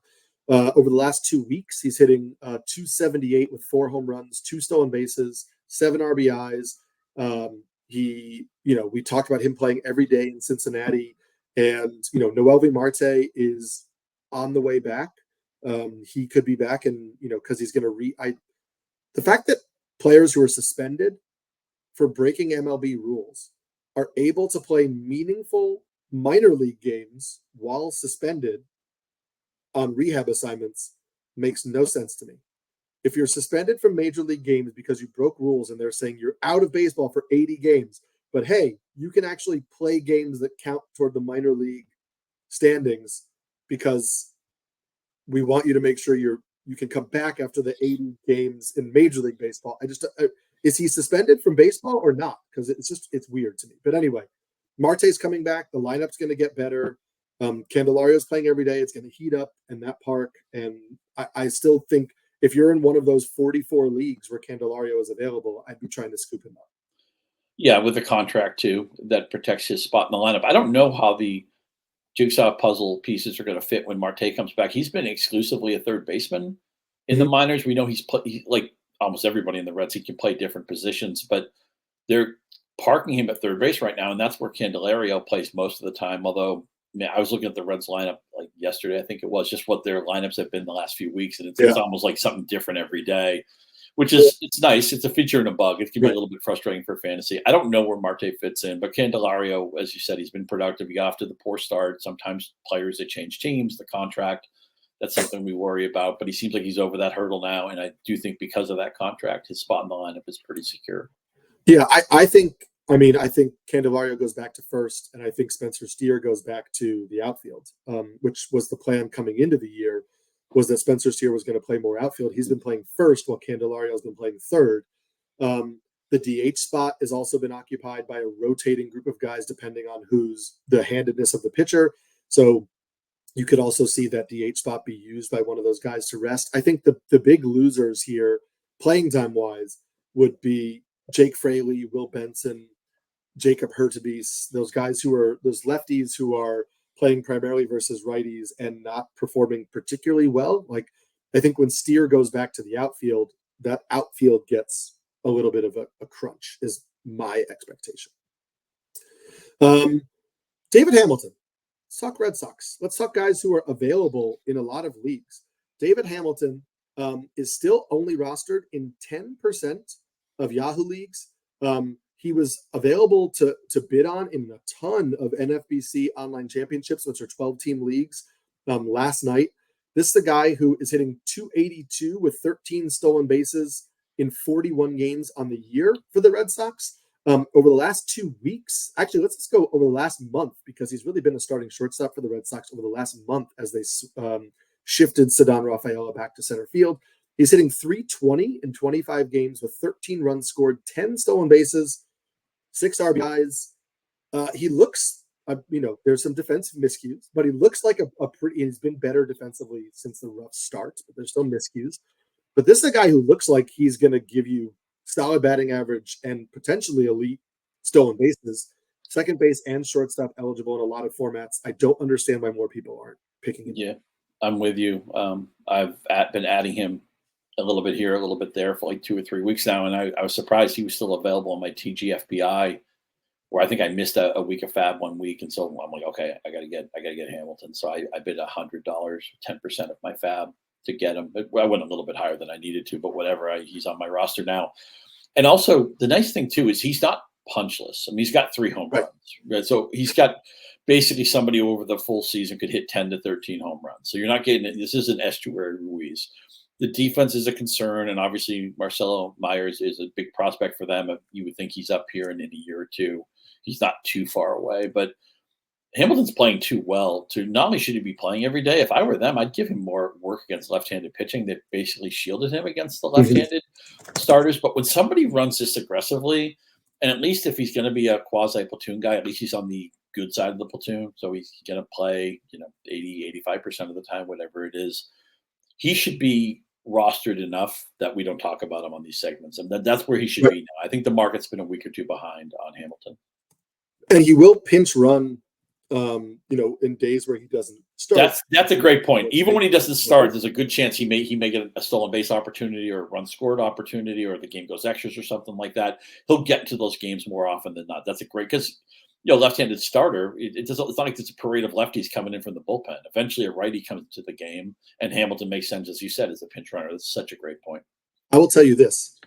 Over the last 2 weeks, he's hitting 278 with 4 home runs, 2 stolen bases, 7 RBIs. We talked about him playing every day in Cincinnati. And, Noelvi Marte is on the way back. He could be back and, because he's going to the fact that players who are suspended for breaking MLB rules are able to play meaningful minor league games while suspended on rehab assignments makes no sense to me. If you're suspended from major league games because you broke rules and they're saying you're out of baseball for 80 games, but hey, you can actually play games that count toward the minor league standings because we want you to make sure you can come back after the 80 games in Major League Baseball. Is he suspended from baseball or not? Because it's weird to me. But anyway, Marte's coming back. The lineup's going to get better. Candelario's playing every day. It's going to heat up in that park. And I still think if you're in one of those 44 leagues where Candelario is available, I'd be trying to scoop him up. Yeah, with the contract too, that protects his spot in the lineup. I don't know how the jigsaw puzzle pieces are going to fit when Marte comes back. He's been exclusively a third baseman in the Mhm. minors. We know like almost everybody in the Reds. He can play different positions, but they're parking him at third base right now, and that's where Candelario plays most of the time. Although, man, I was looking at the Reds lineup like yesterday, I think it was, just what their lineups have been the last few weeks, and it's Yeah. almost like something different every day, which is it's nice. It's a feature and a bug. It can be a Right. little bit frustrating for fantasy. I don't know where Marte fits in, but Candelario, as you said, he's been productive. He got off to the poor start. Sometimes players they change teams, the contract. That's something we worry about, but he seems like he's over that hurdle now, and I do think because of that contract, his spot in the lineup is pretty secure. Yeah, I think. I mean, I think Candelario goes back to first, and I think Spencer Steer goes back to the outfield, which was the plan coming into the year. Was that Spencer Steer was going to play more outfield? He's been playing first, while Candelario has been playing third. The DH spot has also been occupied by a rotating group of guys, depending on who's the handedness of the pitcher. So you could also see that DH spot be used by one of those guys to rest. I think the big losers here, playing time wise, would be Jake Fraley, Will Benson, Jacob Hurtubise, those guys who are those lefties who are playing primarily versus righties and not performing particularly well. Like, I think when Steer goes back to the outfield, that outfield gets a little bit of a crunch, is my expectation. David Hamilton. Let's talk Red Sox. Let's talk guys who are available in a lot of leagues. David Hamilton is still only rostered in 10% of Yahoo leagues. He was available to bid on in a ton of NFBC online championships, which are 12-team leagues, last night. This is the guy who is hitting .282 with 13 stolen bases in 41 games on the year for the Red Sox. Over the last 2 weeks, actually, let's just go over the last month, because he's really been a starting shortstop for the Red Sox over the last month as they shifted Ceddanne Rafaela back to center field. He's hitting .320 in 25 games with 13 runs scored, 10 stolen bases, 6 RBIs. He looks, there's some defensive miscues, but he looks like a pretty, he's been better defensively since the rough start, but there's still miscues. But this is a guy who looks like he's going to give you solid batting average and potentially elite stolen bases. Second base and shortstop eligible in a lot of formats. I don't understand why more people aren't picking him. Yeah, I'm with you. I've been adding him a little bit here, a little bit there for like 2 or 3 weeks now, and I was surprised he was still available on my TGFBI, where I think I missed a week of Fab 1 week, and so I'm like, okay, I gotta get Hamilton. So I bid $100, 10% of my Fab to get him. I went a little bit higher than I needed to, but whatever. He's on my roster now. And also, the nice thing too is he's not punchless. I mean, he's got 3 home runs, right? So he's got basically somebody who over the full season could hit 10 to 13 home runs. So you're not getting it. This isn't Estuary Ruiz. The defense is a concern, and obviously Marcelo Myers is a big prospect for them. You would think he's up here in a year or two. He's not too far away, but Hamilton's playing too well to not only should he be playing every day. If I were them, I'd give him more work against left-handed pitching that basically shielded him against the left-handed starters. But when somebody runs this aggressively, and at least if he's going to be a quasi-platoon guy, at least he's on the good side of the platoon. So he's going to play, 80, 85% of the time, whatever it is. He should be rostered enough that we don't talk about him on these segments. And that's where he should be now. I think the market's been a week or two behind on Hamilton. And he will pinch run, in days where he doesn't start. That's a great point. Even when he doesn't start, there's a good chance he may get a stolen base opportunity or a run scored opportunity, or the game goes extras or something like that. He'll get to those games more often than not. That's a great, because left-handed starter. It's not like there's a parade of lefties coming in from the bullpen. Eventually, a righty comes to the game, and Hamilton makes sense, as you said, as a pinch runner. That's such a great point. I will tell you this: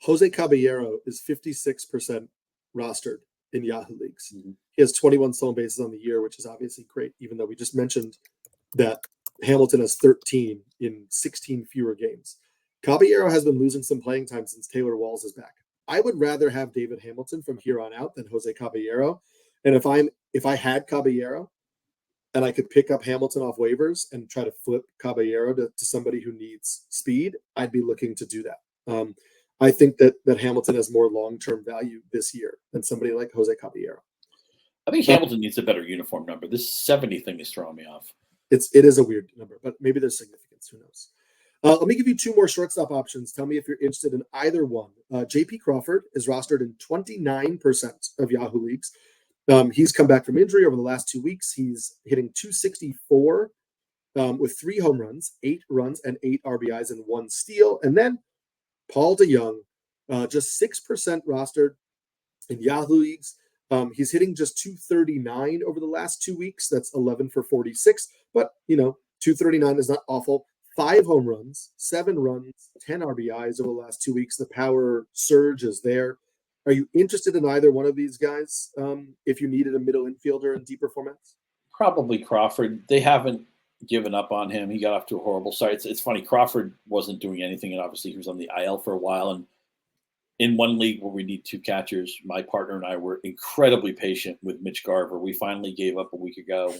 Jose Caballero is 56% rostered in Yahoo leagues. Mm-hmm. He has 21 stolen bases on the year, which is obviously great, even though we just mentioned that Hamilton has 13 in 16 fewer games. Caballero has been losing some playing time since Taylor Walls is back. I would rather have David Hamilton from here on out than Jose Caballero. And if I had Caballero and I could pick up Hamilton off waivers and try to flip Caballero to somebody who needs speed, I'd be looking to do that. I think that Hamilton has more long-term value this year than somebody like Jose Caballero. I think Hamilton needs a better uniform number. This 70 thing is throwing me off. It is a weird number, but maybe there's significance. Who knows? Let me give you two more shortstop options. Tell me if you're interested in either one. JP Crawford is rostered in 29% of Yahoo leagues. He's come back from injury over the last 2 weeks. He's hitting 264 with 3 home runs, 8 runs, and 8 RBIs and 1 steal. And then Paul DeJong, just 6% rostered in Yahoo leagues. He's hitting just 239 over the last 2 weeks. That's 11 for 46. But, 239 is not awful. 5 home runs, 7 runs, 10 RBIs over the last 2 weeks. The power surge is there. Are you interested in either one of these guys if you needed a middle infielder in deeper formats? Probably Crawford. They haven't given up on him. He got off to a horrible start. It's funny. Crawford wasn't doing anything, and obviously he was on the IL for a while. And in one league where we need 2 catchers, my partner and I were incredibly patient with Mitch Garver. We finally gave up a week ago.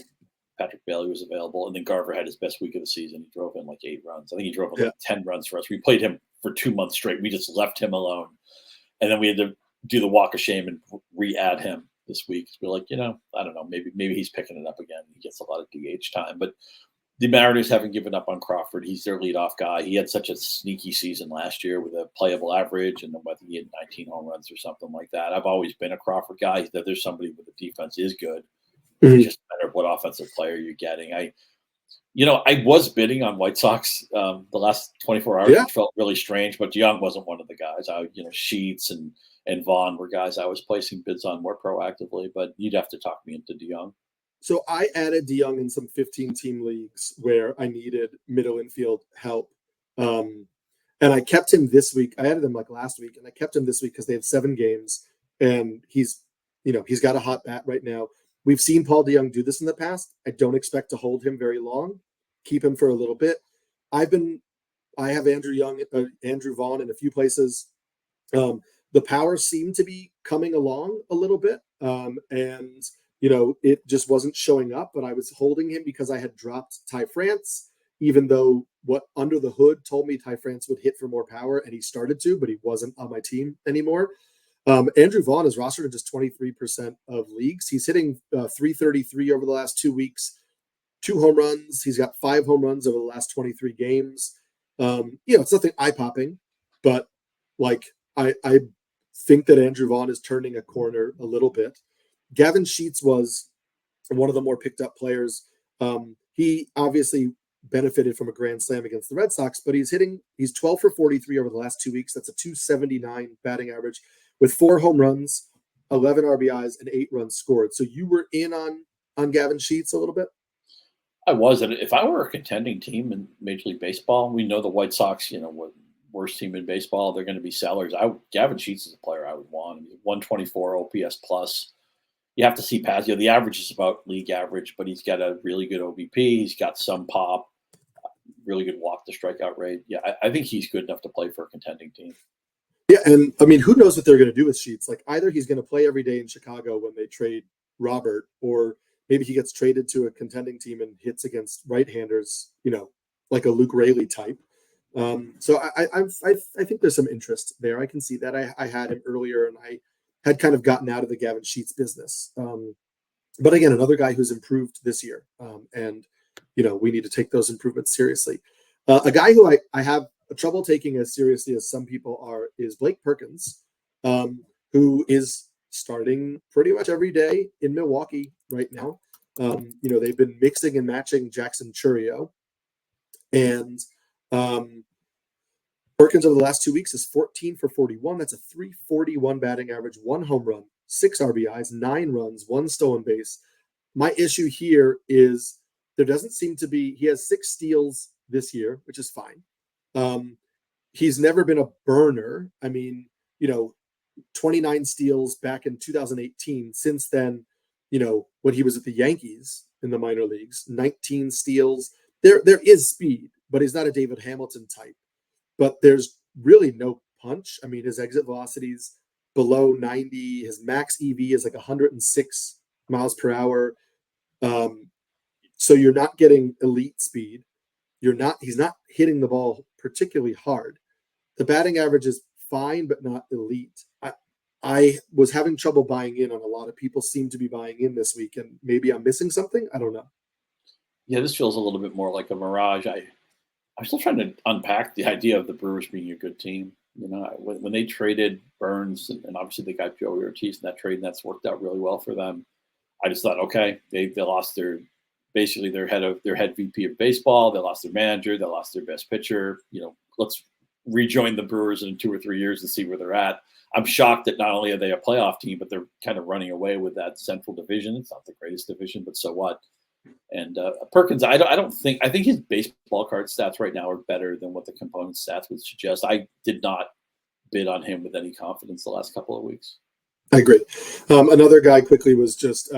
Patrick Bailey was available, and then Garver had his best week of the season. He drove in like 8 runs. I think he drove in like 10 runs for us. We played him for 2 months straight. We just left him alone. And then we had to do the walk of shame and re-add him this week. We're like, I don't know, maybe he's picking it up again. He gets a lot of DH time. But the Mariners haven't given up on Crawford. He's their leadoff guy. He had such a sneaky season last year with a playable average, and I think he had 19 home runs or something like that. I've always been a Crawford guy. That there's somebody with the defense is good. It's just a matter of what offensive player you're getting. I was bidding on White Sox the last 24 hours. It felt really strange, but DeJong wasn't one of the guys. Sheets and Vaughn were guys I was placing bids on more proactively, but you'd have to talk me into DeJong. So I added DeJong in some 15-team leagues where I needed middle infield help. And I kept him this week. I added him like last week, and I kept him this week because they have 7 games, and he's got a hot bat right now. We've seen Paul DeJong do this in the past. I don't expect to hold him very long. Keep him for a little bit. I have Andrew Vaughn in a few places. The power seemed to be coming along a little bit. And it just wasn't showing up, but I was holding him because I had dropped Ty France, even though what under the hood told me Ty France would hit for more power, and he started to, but he wasn't on my team anymore. Andrew Vaughn is rostered in just 23% of leagues. He's hitting 333 over the last 2 weeks, 2 home runs. He's got 5 home runs over the last 23 games. It's nothing eye-popping, but I think that Andrew Vaughn is turning a corner a little bit. Gavin Sheets was one of the more picked up players. He obviously benefited from a grand slam against the Red Sox, but he's 12 for 43 over the last 2 weeks. That's a 279 batting average with 4 home runs, 11 RBIs, and 8 runs scored. So you were in on Gavin Sheets a little bit? I was. And if I were a contending team in Major League Baseball, we know the White Sox, worst team in baseball, they're going to be sellers. Gavin Sheets is a player I would want. 124 OPS plus. You have to see past. The average is about league average, but he's got a really good OBP. He's got some pop, really good walk to strikeout rate. Yeah, I think he's good enough to play for a contending team. Yeah, and who knows what they're going to do with Sheets? Either he's going to play every day in Chicago when they trade Robert, or maybe he gets traded to a contending team and hits against right-handers, like a Luke Raley type. So I think there's some interest there. I can see that. I had him earlier, and I had kind of gotten out of the Gavin Sheets business. But again, another guy who's improved this year. And we need to take those improvements seriously. A guy who I have trouble taking as seriously as some people are is Blake Perkins, who is starting pretty much every day in Milwaukee right now. They've been mixing and matching Jackson Chourio. And Perkins over the last 2 weeks is 14 for 41. That's a 341 batting average, 1 home run, 6 RBIs, 9 runs, 1 stolen base. My issue here is there doesn't seem to be, he has 6 steals this year, which is fine. He's never been a burner. 29 steals back in 2018. Since then, when he was at the Yankees in the minor leagues, 19 steals. There is speed, but he's not a David Hamilton type. But there's really no punch. His exit velocity is below 90. His max EV is like 106 miles per hour. So you're not getting elite speed. He's not hitting the ball particularly hard. The batting average is fine, but not elite. I was having trouble buying in on a lot of people seem to be buying in this week, and maybe I'm missing something. I don't know. Yeah, this feels a little bit more like a mirage. I'm still trying to unpack the idea of the Brewers being a good team. When they traded Burns, and obviously they got Joey Ortiz in that trade, and that's worked out really well for them. I just thought, okay, they lost their head VP of baseball, they lost their manager, they lost their best pitcher. Let's rejoin the Brewers in 2 or 3 years and see where they're at. I'm shocked that not only are they a playoff team, but they're kind of running away with that Central Division. It's not the greatest division, but so what? And Perkins, I think his baseball card stats right now are better than what the component stats would suggest. I did not bid on him with any confidence the last couple of weeks. I agree. Another guy quickly was just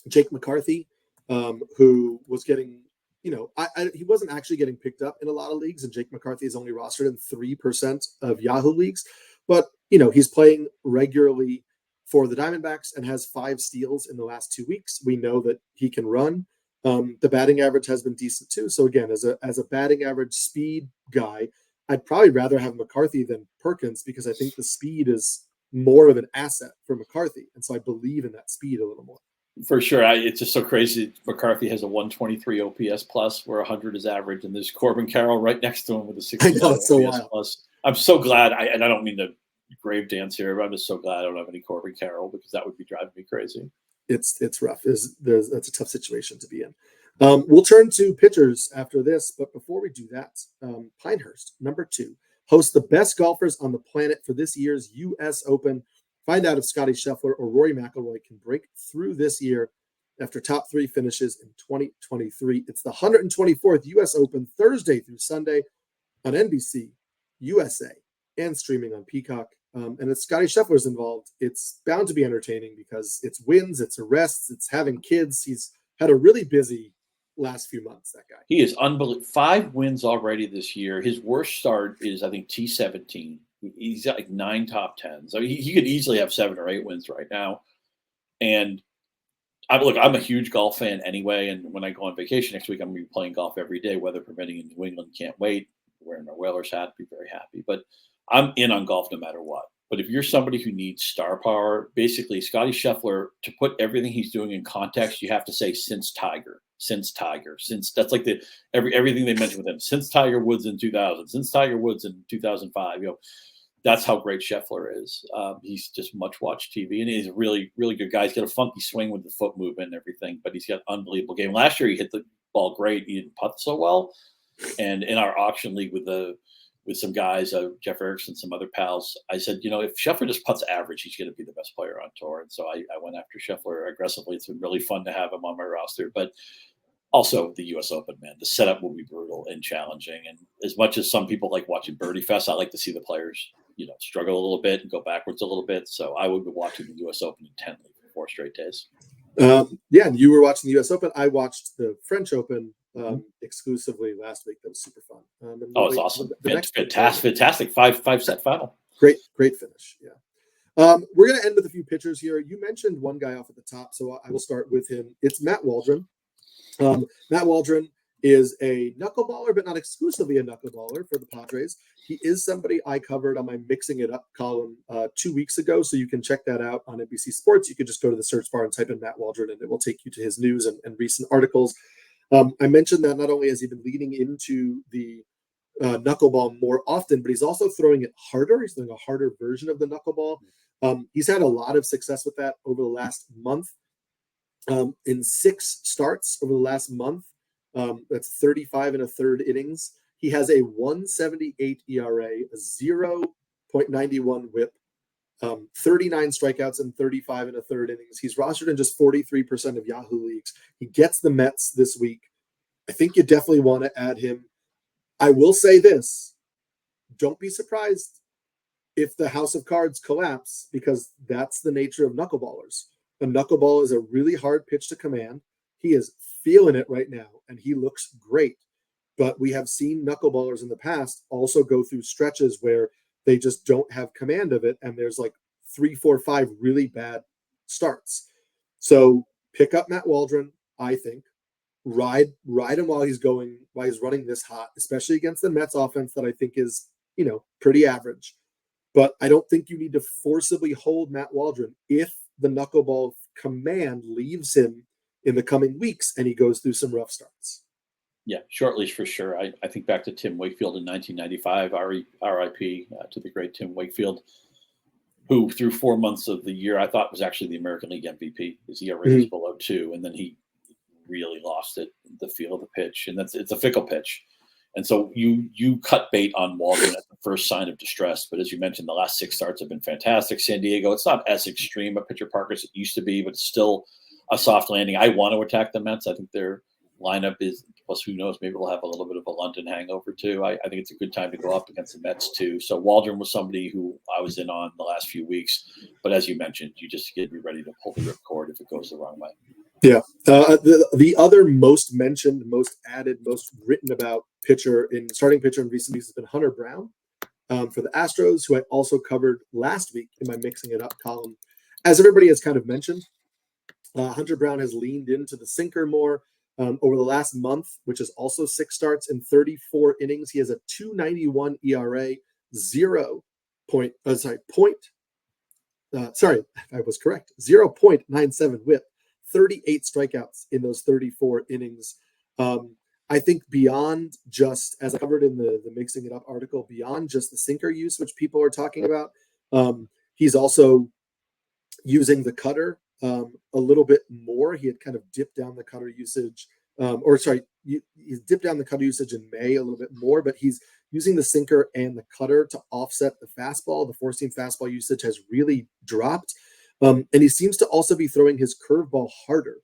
Jake McCarthy, who was getting, he wasn't actually getting picked up in a lot of leagues, and Jake McCarthy is only rostered in 3% of Yahoo leagues. But, he's playing regularly for the Diamondbacks and has 5 steals in the last 2 weeks. We know that he can run. The batting average has been decent too. So again, as a batting average speed guy, I'd probably rather have McCarthy than Perkins, because I think the speed is more of an asset for McCarthy. And so I believe in that speed a little more. For sure. It's just so crazy. McCarthy has a 123 OPS plus, where 100 is average, and there's Corbin Carroll right next to him with a 60 OPS plus. I'm so glad. And I don't mean to grave dance here, but I'm just so glad I don't have any Corbin Carroll, because that would be driving me crazy. It's rough. That's a tough situation to be in. We'll turn to pitchers after this, but before we do that, Pinehurst, number 2, hosts the best golfers on the planet for this year's U.S. Open. Find out if Scotty Scheffler or Rory McIlroy can break through this year after top 3 finishes in 2023. It's the 124th U.S. Open, Thursday through Sunday on NBC, USA, and streaming on Peacock. And if Scotty Scheffler's involved, it's bound to be entertaining, because it's wins, it's arrests, it's having kids. He's had a really busy last few months, that guy. He is unbelievable. 5 wins already this year. His worst start is, I think, T17. He's got like 9 top 10s. I mean, he could easily have 7 or 8 wins right now. And I'm a huge golf fan anyway. And when I go on vacation next week, I'm going to be playing golf every day, weather permitting, in New England. Can't wait. Wearing my Whalers hat, be very happy. But I'm in on golf no matter what. But if you're somebody who needs star power, basically Scotty Scheffler, to put everything he's doing in context, you have to say since Tiger, since that's like everything they mentioned with him, since Tiger Woods in 2000, since Tiger Woods in 2005. That's how great Scheffler is. He's just much watched TV, and he's a really, really good guy. He's got a funky swing with the foot movement and everything, but he's got an unbelievable game. Last year he hit the ball great. He didn't putt so well, and in our auction league with some guys, Jeff Erickson, some other pals, I said, if Scheffler just putts average, he's going to be the best player on tour. And so I went after Scheffler aggressively. It's been really fun to have him on my roster. But also the U.S. Open, man, the setup will be brutal and challenging. And as much as some people like watching Birdie Fest, I like to see the players, struggle a little bit and go backwards a little bit. So I would be watching the U.S. Open intently for 4 straight days. And you were watching the U.S. Open. I watched the French Open exclusively last week. That was super fun. It's awesome. Fantastic. 5-set final. Great finish. Yeah. We're going to end with a few pitchers here. You mentioned one guy off at the top, so I will start with him. It's Matt Waldron. Matt Waldron is a knuckleballer, but not exclusively a knuckleballer for the Padres. He is somebody I covered on my Mixing It Up column 2 weeks ago, so you can check that out on NBC Sports. You can just go to the search bar and type in Matt Waldron, and it will take you to his news and recent articles. I mentioned that not only has he been leading into the knuckleball more often, but he's also throwing it harder. He's throwing a harder version of the knuckleball. He's had a lot of success with that over the last month. In 6 starts over the last month, that's 35 1/3 innings. He has a 1.78 ERA, a 0.91 WHIP, 39 strikeouts in 35 1/3 innings. He's rostered in just 43% of Yahoo leagues. He gets the Mets this week. I think you definitely want to add him. I will say this: don't be surprised if the house of cards collapse, because that's the nature of knuckleballers. A knuckleball is a really hard pitch to command. He is feeling it right now, and he looks great. But we have seen knuckleballers in the past also go through stretches where they just don't have command of it, and there's like 3, 4, 5 really bad starts. So pick up Matt Waldron, I think. Ride him while he's running this hot, especially against the Mets offense that I think is, pretty average. But I don't think you need to forcibly hold Matt Waldron if the knuckleball command leaves him in the coming weeks and he goes through some rough starts. Yeah, short leash for sure. I think back to Tim Wakefield in 1995, RIP to the great Tim Wakefield, who through 4 months of the year I thought was actually the American League MVP. His ERA was below 2, and then he really lost it, the feel of the pitch, and it's a fickle pitch. And so you cut bait on Waldron at the first sign of distress. But as you mentioned, the last 6 starts have been fantastic. San Diego, it's not as extreme a pitcher park as it used to be, but it's still a soft landing. I want to attack the Mets. I think their lineup is, plus who knows, maybe we'll have a little bit of a London hangover too. I think it's a good time to go up against the Mets too. So Waldron was somebody who I was in on the last few weeks. But as you mentioned, you just get to be ready to pull the ripcord if it goes the wrong way. Yeah. The other most mentioned, most added, most written about starting pitcher in recent weeks has been Hunter Brown for the Astros, who I also covered last week in my Mixing It Up column. As everybody has kind of mentioned, Hunter Brown has leaned into the sinker more over the last month, which is also 6 starts in 34 innings. He has a 2.91 ERA, I was correct, 0.97 WHIP. 38 strikeouts in those 34 innings. I think beyond just, as I covered in the Mixing It Up article, beyond just the sinker use, which people are talking about, he's also using the cutter a little bit more. He had kind of dipped down the cutter usage, he's dipped down the cutter usage in May a little bit more, but he's using the sinker and the cutter to offset the fastball. The four-seam fastball usage has really dropped. And he seems to also be throwing his curveball harder.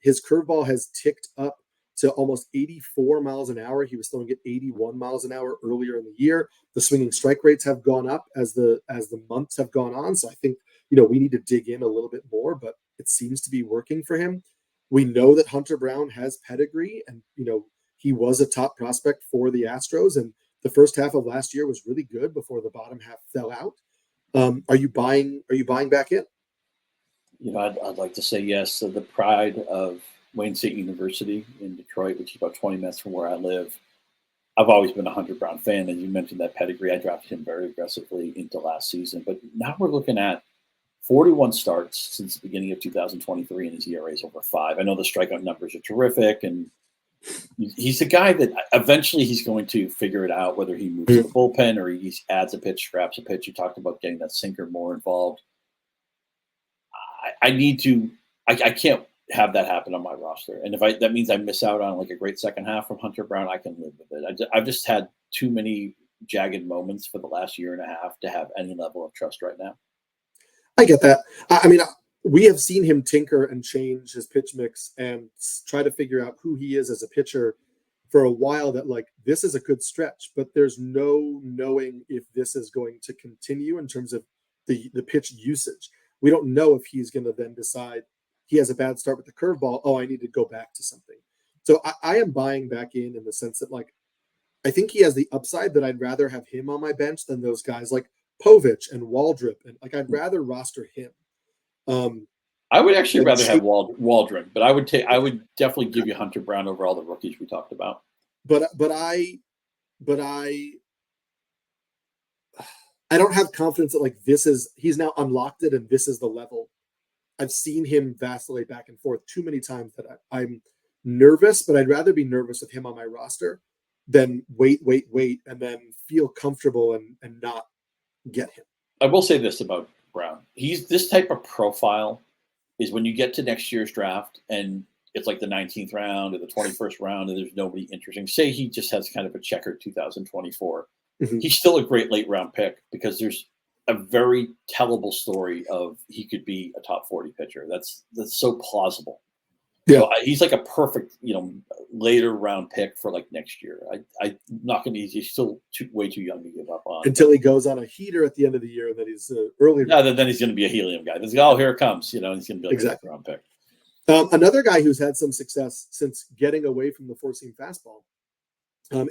His curveball has ticked up to almost 84 miles an hour. He was throwing it 81 miles an hour earlier in the year. The swinging strike rates have gone up as the months have gone on. So I think, we need to dig in a little bit more, but it seems to be working for him. We know that Hunter Brown has pedigree, and he was a top prospect for the Astros, and the first half of last year was really good before the bottom half fell out. Are you buying back in? I'd like to say yes. So the pride of Wayne State University in Detroit, which is about 20 minutes from where I live, I've always been a Hunter Brown fan. And you mentioned that pedigree. I drafted him very aggressively into last season. But now we're looking at 41 starts since the beginning of 2023, and his ERA is over 5. I know the strikeout numbers are terrific, and he's a guy that eventually he's going to figure it out, whether he moves to the bullpen or he adds a pitch, scraps a pitch. You talked about getting that sinker more involved. I can't have that happen on my roster. And if that means I miss out on like a great second half from Hunter Brown, I can live with it. I've just had too many jagged moments for the last year and a half to have any level of trust right now. I get that. I mean, we have seen him tinker and change his pitch mix and try to figure out who he is as a pitcher for a while, that like this is a good stretch, but there's no knowing if this is going to continue in terms of the pitch usage. We don't know if he's going to then decide he has a bad start with the curveball. Oh, I need to go back to something. So I am buying back in the sense that like, I think he has the upside that I'd rather have him on my bench than those guys like Povich and Waldrep. And like, I'd rather roster him. I would actually rather have Waldron, but I would definitely give you Hunter Brown over all the rookies we talked about. But I don't have confidence that like he's now unlocked it and this is the level. I've seen him vacillate back and forth too many times that I'm nervous, but I'd rather be nervous with him on my roster than wait, and then feel comfortable and not get him. I will say this about Brown. He's this type of profile is when you get to next year's draft and it's like the 19th round or the 21st round and there's nobody interesting. Say he just has kind of a checkered 2024. Mm-hmm. He's still a great late round pick because there's a very tellable story of he could be a top 40 pitcher. That's so plausible. Yeah, so he's like a perfect, later round pick for like next year. I'm not going to. He's still way too young to give up on until he goes on a heater at the end of the year, and then he's early. No, then he's going to be a helium guy. Here it comes. He's going to be like exactly a round pick. Another guy who's had some success since getting away from the four-seam fastball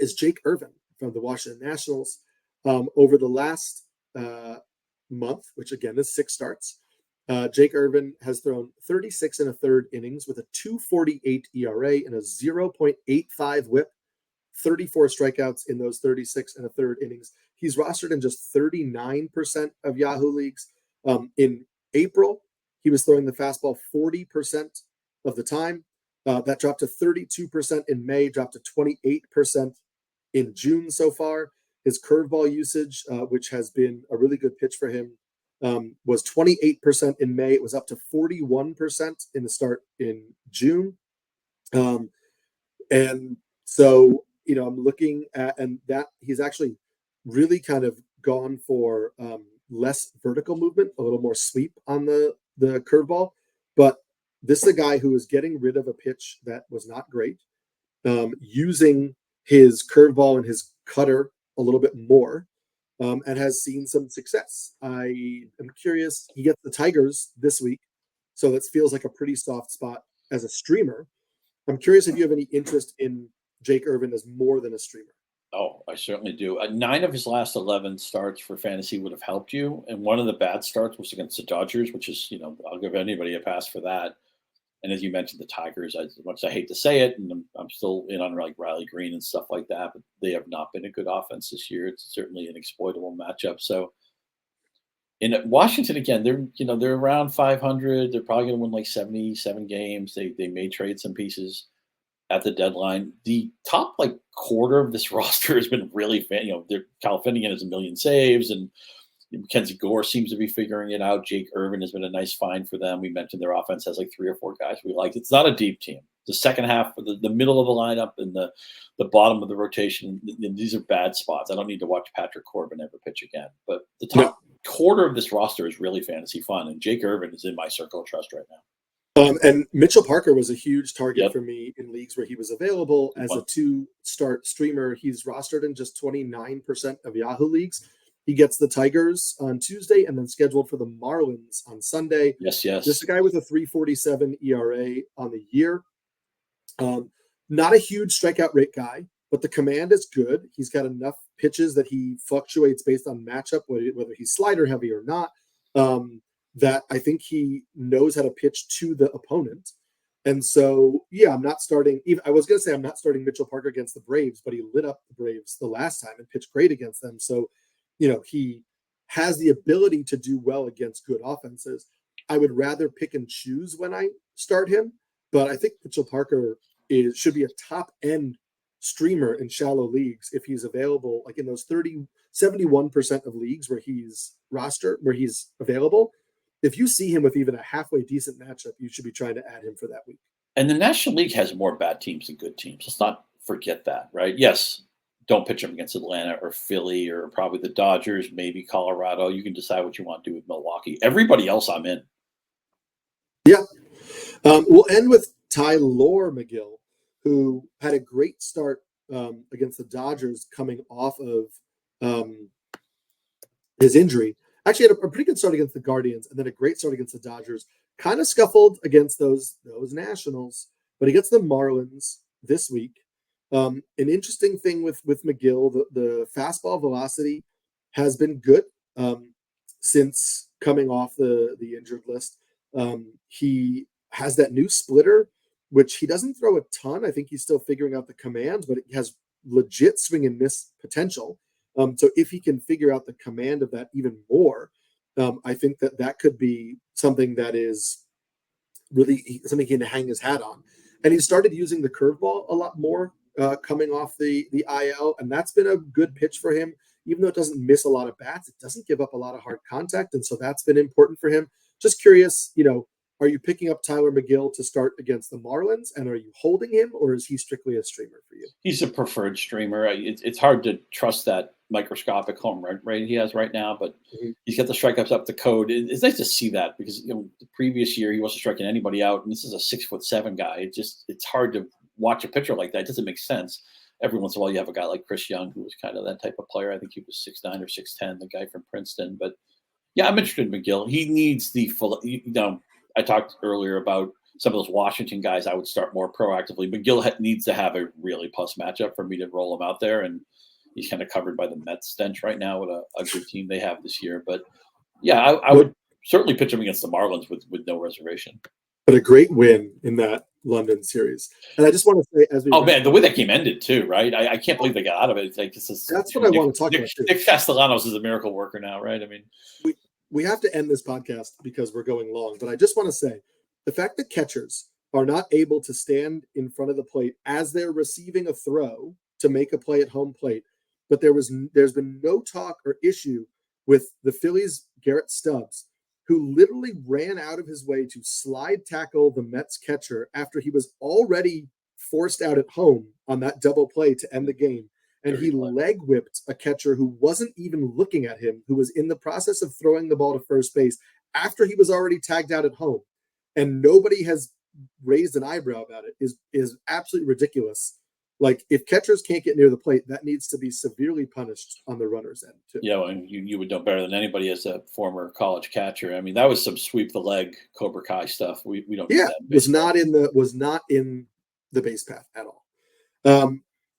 is Jake Irvin from the Washington Nationals. Over the last month, which again is 6 starts. Jake Irvin has thrown 36 1/3 innings with a 2.48 ERA and a 0.85 WHIP, 34 strikeouts in those 36 1/3 innings. He's rostered in just 39% of Yahoo leagues. In April, he was throwing the fastball 40% of the time. That dropped to 32% in May, dropped to 28% in June so far. His curveball usage, which has been a really good pitch for him, was 28% in May. It was up to 41% in the start in June. And so, I'm looking at, and that he's actually really kind of gone for less vertical movement, a little more sweep on the curveball. But this is a guy who is getting rid of a pitch that was not great, using his curveball and his cutter a little bit more, and has seen some success. I am curious. He gets the Tigers this week, so that feels like a pretty soft spot as a streamer. I'm curious if you have any interest in Jake Irvin as more than a streamer. Oh, I certainly do. 9 of his last 11 starts for fantasy would have helped you. And one of the bad starts was against the Dodgers, which is, I'll give anybody a pass for that. And as you mentioned, the Tigers, as much as I hate to say it, and I'm still in on like Riley Green and stuff like that, but they have not been a good offense this year. It's certainly an exploitable matchup. So in Washington, again, they're around 500. They're probably going to win like 77 games. They may trade some pieces at the deadline. The top quarter of this roster has been really Kyle Finnegan has a million saves, and Mackenzie Gore seems to be figuring it out. Jake Irvin has been a nice find for them. We mentioned their offense has 3 or 4 guys we like. It's not a deep team. The second half, the middle of the lineup, and the bottom of the rotation, these are bad spots. I don't need to watch Patrick Corbin ever pitch again. But the top quarter of this roster is really fantasy fun, and Jake Irvin is in my circle of trust right now. And Mitchell Parker was a huge target for me in leagues where he was available as a 2-start streamer. He's rostered in just 29% of Yahoo leagues. He gets the Tigers on Tuesday and then scheduled for the Marlins on Sunday. Yes. This is a guy with a 3.47 ERA on the year. Not a huge strikeout rate guy, but the command is good. He's got enough pitches that he fluctuates based on matchup, whether he's slider heavy or not. That I think he knows how to pitch to the opponent. And so, I'm not starting. I was going to say I'm not starting Mitchell Parker against the Braves, but he lit up the Braves the last time and pitched great against them. So, he has the ability to do well against good offenses. I would rather pick and choose when I start him, but I think Mitchell Parker should be a top-end streamer in shallow leagues if he's available, like in those 71% of leagues where he's available. If you see him with even a halfway decent matchup, you should be trying to add him for that week. And the National League has more bad teams than good teams. Let's not forget that, right? Yes, don't pitch him against Atlanta or Philly or probably the Dodgers, maybe Colorado. You can decide what you want to do with Milwaukee. Everybody else, I'm in. Yeah. We'll end with Tylor Megill, who had a great start against the Dodgers coming off of his injury. Actually had a pretty good start against the Guardians and then a great start against the Dodgers. Kind of scuffled against those Nationals, but he gets the Marlins this week. An interesting thing with Megill, the fastball velocity has been good since coming off the injured list. He has that new splitter, which he doesn't throw a ton. I think he's still figuring out the command, but it has legit swing and miss potential. So if he can figure out the command of that even more, I think that could be something that is really something he can hang his hat on. And he started using the curveball a lot more coming off the IL, and that's been a good pitch for him. Even though it doesn't miss a lot of bats, it doesn't give up a lot of hard contact, and so that's been important for him. Just curious, are you picking up Tylor Megill to start against the Marlins, and are you holding him, or is he strictly a streamer for you? He's a preferred streamer. It's hard to trust that microscopic home run rate he has right now, but he's got the strikeouts up the code. It's nice to see that because the previous year he wasn't striking anybody out, and this is a 6'7" guy. It's hard to watch a pitcher like that. It doesn't make sense. Every once in a while, you have a guy like Chris Young, who was kind of that type of player. I think he was 6'9" or 6'10", the guy from Princeton. But yeah, I'm interested in Megill. He needs the full. I talked earlier about some of those Washington guys. I would start more proactively. Megill needs to have a really plus matchup for me to roll him out there, and he's kind of covered by the Mets stench right now with a good team they have this year. But yeah, I would certainly pitch him against the Marlins with no reservation. But a great win in that London series. And I just want to say, as we the way that game ended too, right? I can't believe they got out of it. That's what I want to talk about too. Nick Castellanos is a miracle worker now, right? I mean, we have to end this podcast because we're going long, but I just want to say the fact that catchers are not able to stand in front of the plate as they're receiving a throw to make a play at home plate. But there's been no talk or issue with the Phillies' Garrett Stubbs, who literally ran out of his way to slide tackle the Mets catcher after he was already forced out at home on that double play to end the game. And he leg whipped a catcher who wasn't even looking at him, who was in the process of throwing the ball to first base after he was already tagged out at home. And nobody has raised an eyebrow about it. Is absolutely ridiculous. Like, if catchers can't get near the plate, that needs to be severely punished on the runner's end too. Yeah, and you would know better than anybody as a former college catcher. I mean, that was some sweep the leg Cobra Kai stuff. We don't. Yeah, was not in the base path at all.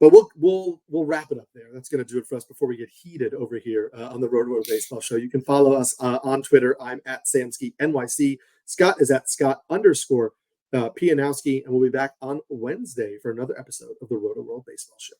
But we'll wrap it up there. That's going to do it for us before we get heated over here on the Rotoworld Baseball Show. You can follow us on Twitter. I'm at Samski NYC. Scott is at Scott_Pianowski, and we'll be back on Wednesday for another episode of the Rotoworld Baseball Show.